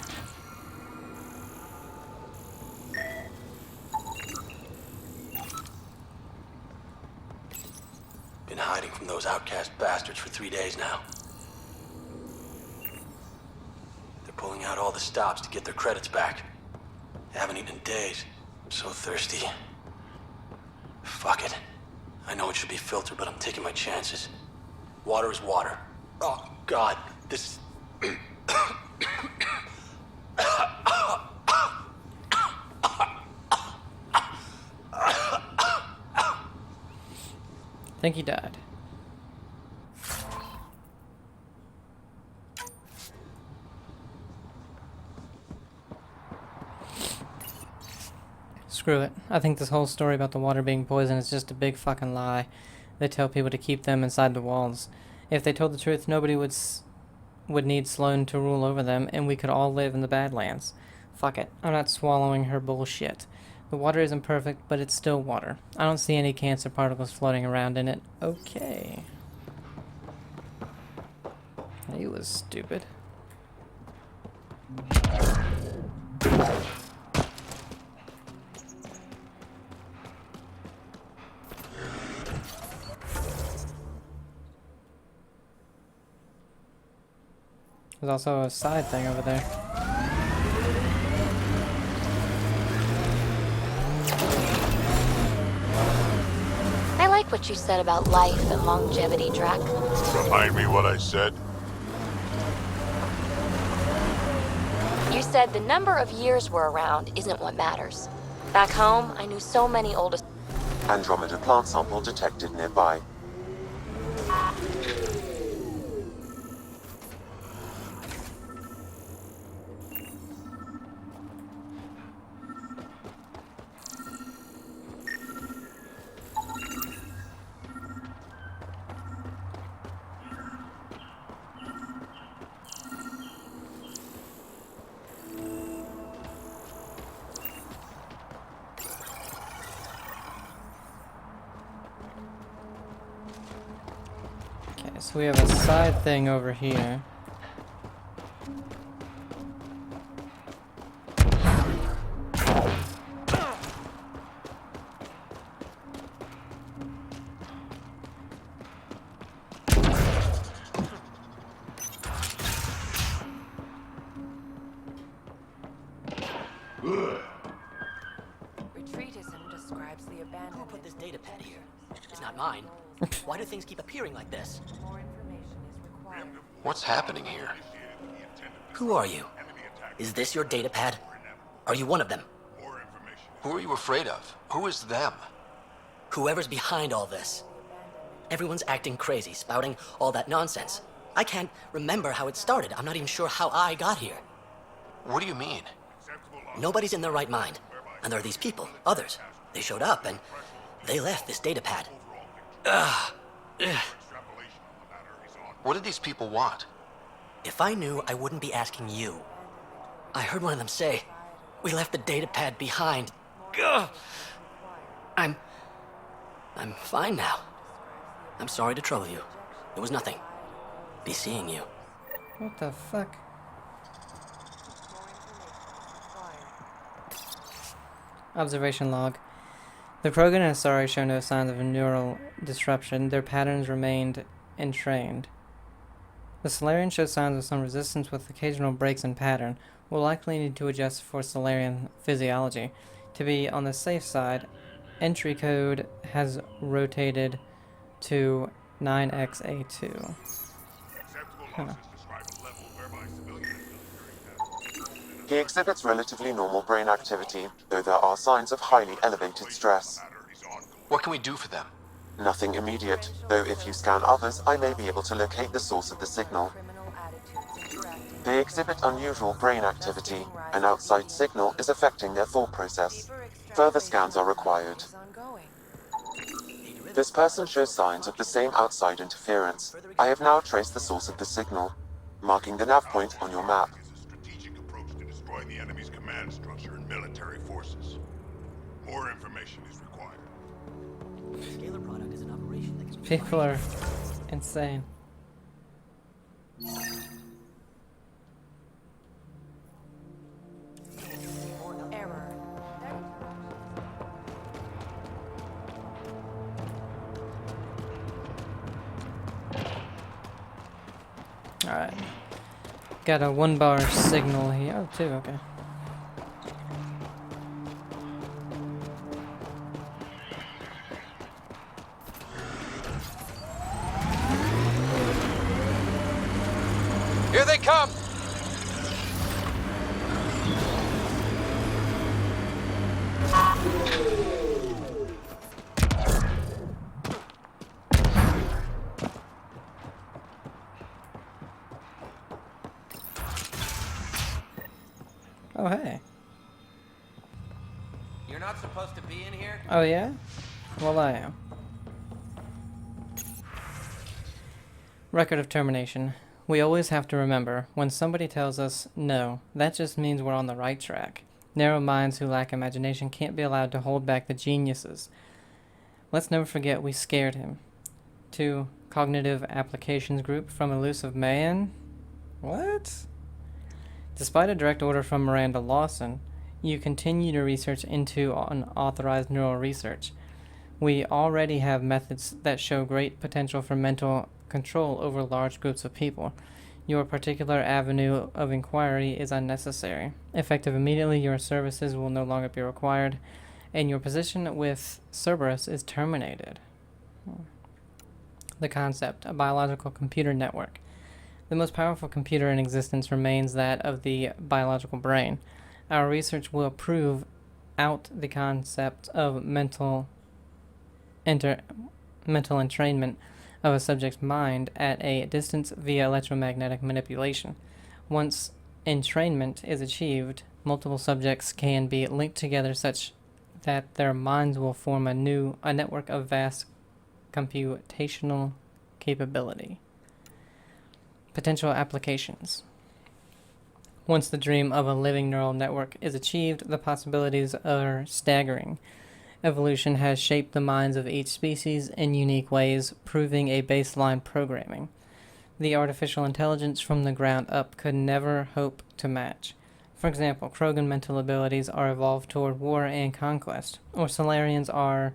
Been hiding from those outcast bastards for 3 days now. They're pulling out all the stops to get their credits back. Haven't eaten in days. I'm so thirsty. Fuck it. I know it should be filtered, but I'm taking my chances. Water is water. Oh, God. This... I think he died. Screw it. I think this whole story about the water being poison is just a big fucking lie. They tell people to keep them inside the walls. If they told the truth, nobody would need Sloan to rule over them, and we could all live in the Badlands. Fuck it. I'm not swallowing her bullshit. The water isn't perfect, but it's still water. I don't see any cancer particles floating around in it. Okay. He was stupid. There's also a side thing over there. I like what you said about life and longevity, Drac. Remind me what I said? You said the number of years we're around isn't what matters. Back home, I knew so many old... Andromeda plant sample detected nearby. Okay, so we have a side thing over here. Retreatism describes the abandoned... Who put this data pad here? It's not mine. Why do things keep appearing like this? What's happening here? Who are you? Is this your data pad? Are you one of them? Who are you afraid of? Who is them? Whoever's behind all this. Everyone's acting crazy, spouting all that nonsense. I can't remember how it started. I'm not even sure how I got here. What do you mean? Nobody's in their right mind. And there are these people, others. They showed up and they left this data pad. Ugh. What did these people want? If I knew, I wouldn't be asking you. I heard one of them say, We left the data pad behind. Ugh. I'm fine now. I'm sorry to trouble you. It was nothing. Be seeing you. What the fuck? Observation log. The Krogan and Asari show no signs of neural disruption. Their patterns remained entrained. The Solarian show signs of some resistance with occasional breaks in pattern. We'll likely need to adjust for Solarian physiology. To be on the safe side, entry code has rotated to 9XA2. Huh. He exhibits relatively normal brain activity, though there are signs of highly elevated stress. What can we do for them? Nothing immediate, though if you scan others, I may be able to locate the source of the signal. They exhibit unusual brain activity. An outside signal is affecting their thought process. Further scans are required. This person shows signs of the same outside interference. I have now traced the source of the signal, marking the nav point on your map. Destroy the enemy's command structure and military forces. More information is required. People are insane. Alright. Got a 1-bar signal here. Oh, 2, okay. Here they come! Oh, hey. You're not supposed to be in here? Oh, yeah? Well, I am. Record of termination. We always have to remember, when somebody tells us no, that just means we're on the right track. Narrow minds who lack imagination can't be allowed to hold back the geniuses. Let's never forget we scared him. 2. Cognitive Applications Group from Elusive Man? What? Despite a direct order from Miranda Lawson, you continue to research into unauthorized neural research. We already have methods that show great potential for mental control over large groups of people. Your particular avenue of inquiry is unnecessary. Effective immediately, your services will no longer be required, and your position with Cerberus is terminated. The concept, a biological computer network. The most powerful computer in existence remains that of the biological brain. Our research will prove out the concept of mental entrainment of a subject's mind at a distance via electromagnetic manipulation. Once entrainment is achieved, multiple subjects can be linked together such that their minds will form a network of vast computational capability. Potential applications. Once the dream of a living neural network is achieved, the possibilities are staggering. Evolution has shaped the minds of each species in unique ways, proving a baseline programming. The artificial intelligence from the ground up could never hope to match. For example, Krogan mental abilities are evolved toward war and conquest, or Solarians are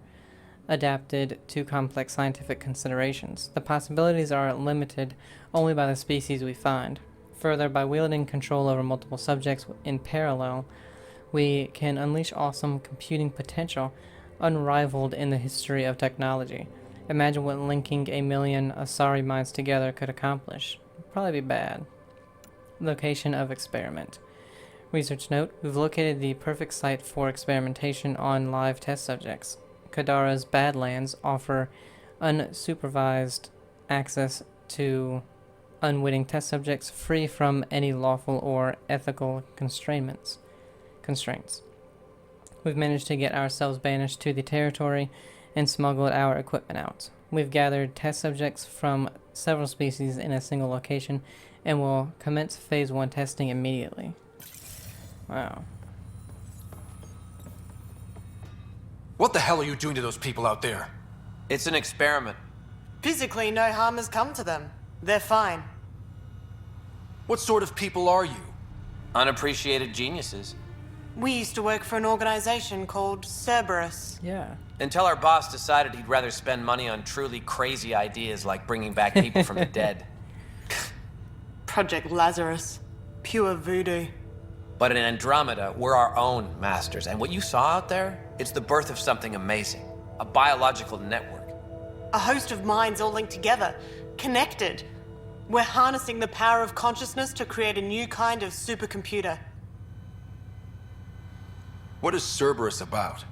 adapted to complex scientific considerations. The possibilities are limited only by the species we find. Further, by wielding control over multiple subjects in parallel, we can unleash awesome computing potential unrivaled in the history of technology. Imagine what linking a million Asari minds together could accomplish. It'd probably be bad. Location of experiment. Research note, we've located the perfect site for experimentation on live test subjects. Kadara's Badlands offer unsupervised access to unwitting test subjects free from any lawful or ethical constraints. We've managed to get ourselves banished to the territory and smuggled our equipment out. We've gathered test subjects from several species in a single location and will commence Phase 1 testing immediately. Wow. What the hell are you doing to those people out there? It's an experiment. Physically, no harm has come to them. They're fine. What sort of people are you? Unappreciated geniuses. We used to work for an organization called Cerberus. Yeah. Until our boss decided he'd rather spend money on truly crazy ideas like bringing back people from the dead. Project Lazarus. Pure voodoo. But in Andromeda, we're our own masters. And what you saw out there, it's the birth of something amazing. A biological network. A host of minds all linked together. Connected. We're harnessing the power of consciousness to create a new kind of supercomputer. What is Cerberus about?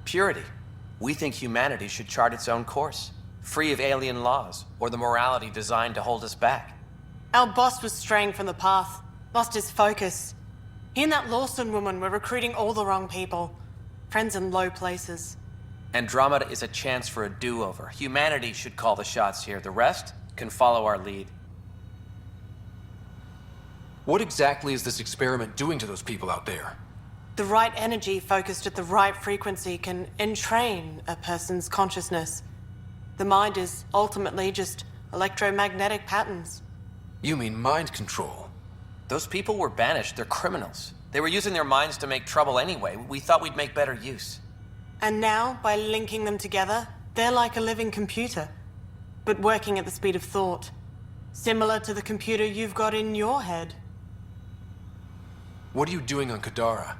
Purity. We think humanity should chart its own course. Free of alien laws, or the morality designed to hold us back. Our boss was straying from the path. Lost his focus. He and that Lawson woman were recruiting all the wrong people. Friends in low places. Andromeda is a chance for a do-over. Humanity should call the shots here. The rest can follow our lead. What exactly is this experiment doing to those people out there? The right energy focused at the right frequency can entrain a person's consciousness. The mind is ultimately just electromagnetic patterns. You mean mind control? Those people were banished. They're criminals. They were using their minds to make trouble anyway. We thought we'd make better use. And now, by linking them together, they're like a living computer, but working at the speed of thought. Similar to the computer you've got in your head. What are you doing on Kadara?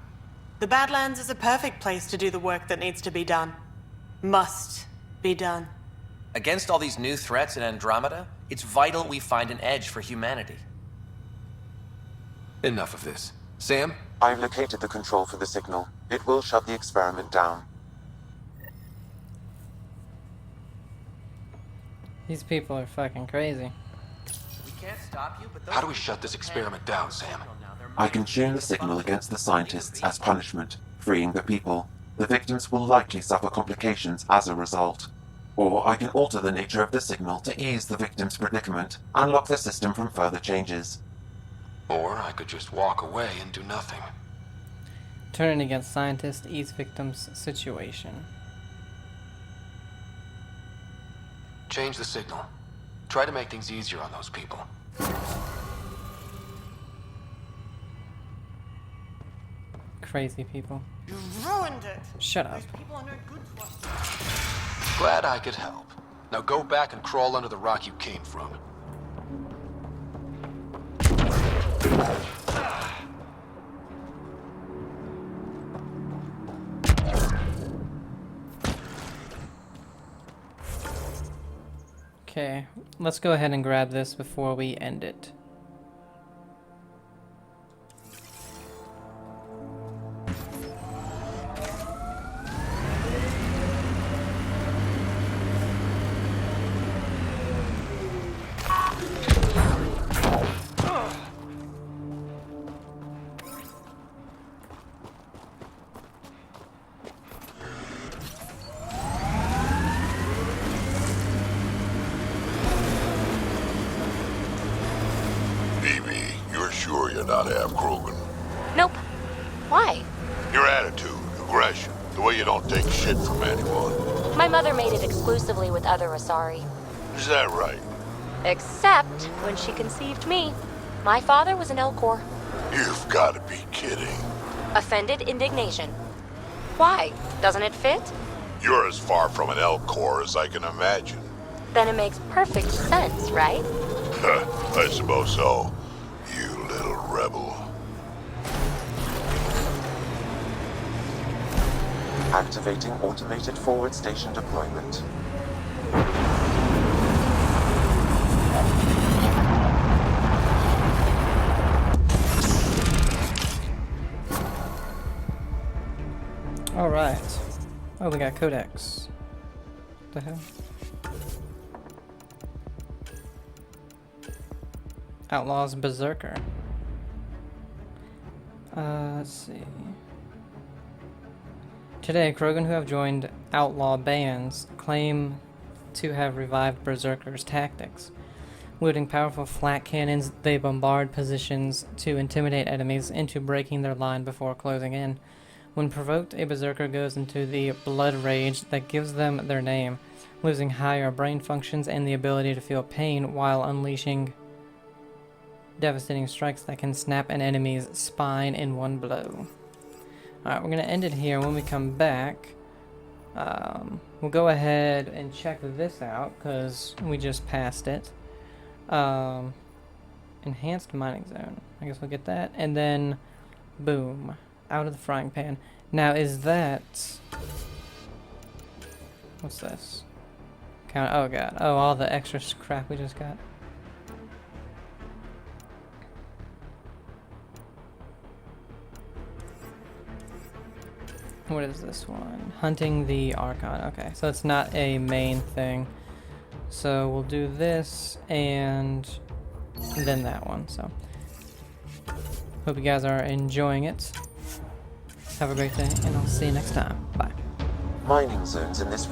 The Badlands is a perfect place to do the work that needs to be done. Must be done. Against all these new threats in Andromeda, it's vital we find an edge for humanity. Enough of this. Sam? I've located the control for the signal. It will shut the experiment down. These people are fucking crazy. We can't stop you, but How do we shut this experiment down, Sam? I can tune the signal against the scientists as punishment, freeing the people. The victims will likely suffer complications as a result. Or I can alter the nature of the signal to ease the victim's predicament, unlock the system from further changes. Or I could just walk away and do nothing. Turning against scientists, ease victims' situation. Change the signal. Try to make things easier on those people. Crazy people. You ruined it! Shut up. People are no good to us. Glad I could help. Now go back and crawl under the rock you came from. Okay, let's go ahead and grab this before we end it. Sure you're not half Krogan. Nope. Why? Your attitude, aggression, the way you don't take shit from anyone. My mother made it exclusively with other Asari. Is that right? Except when she conceived me. My father was an Elcor. You've got to be kidding. Offended indignation. Why? Doesn't it fit? You're as far from an Elcor as I can imagine. Then it makes perfect sense, right? I suppose so. You little rebel. Activating automated forward station deployment. Alright. Oh, we got codex. What the hell? Outlaws Berserker. Let's see. Today, Krogan who have joined outlaw bands claim to have revived Berserker's tactics. Wielding powerful flak cannons, they bombard positions to intimidate enemies into breaking their line before closing in. When provoked, a berserker goes into the blood rage that gives them their name, losing higher brain functions and the ability to feel pain while unleashing devastating strikes that can snap an enemy's spine in one blow. Alright, we're going to end it here. When we come back, we'll go ahead and check this out, because we just passed it. Enhanced mining zone. I guess we'll get that. And then, boom. Out of the frying pan. Now, is that... What's this? Count. Oh, God. Oh, all the extra crap we just got. What is this one? Hunting the Archon. Okay, so it's not a main thing. So we'll do this and then that one. So hope you guys are enjoying it. Have a great day, and I'll see you next time. Bye. Mining zones in this region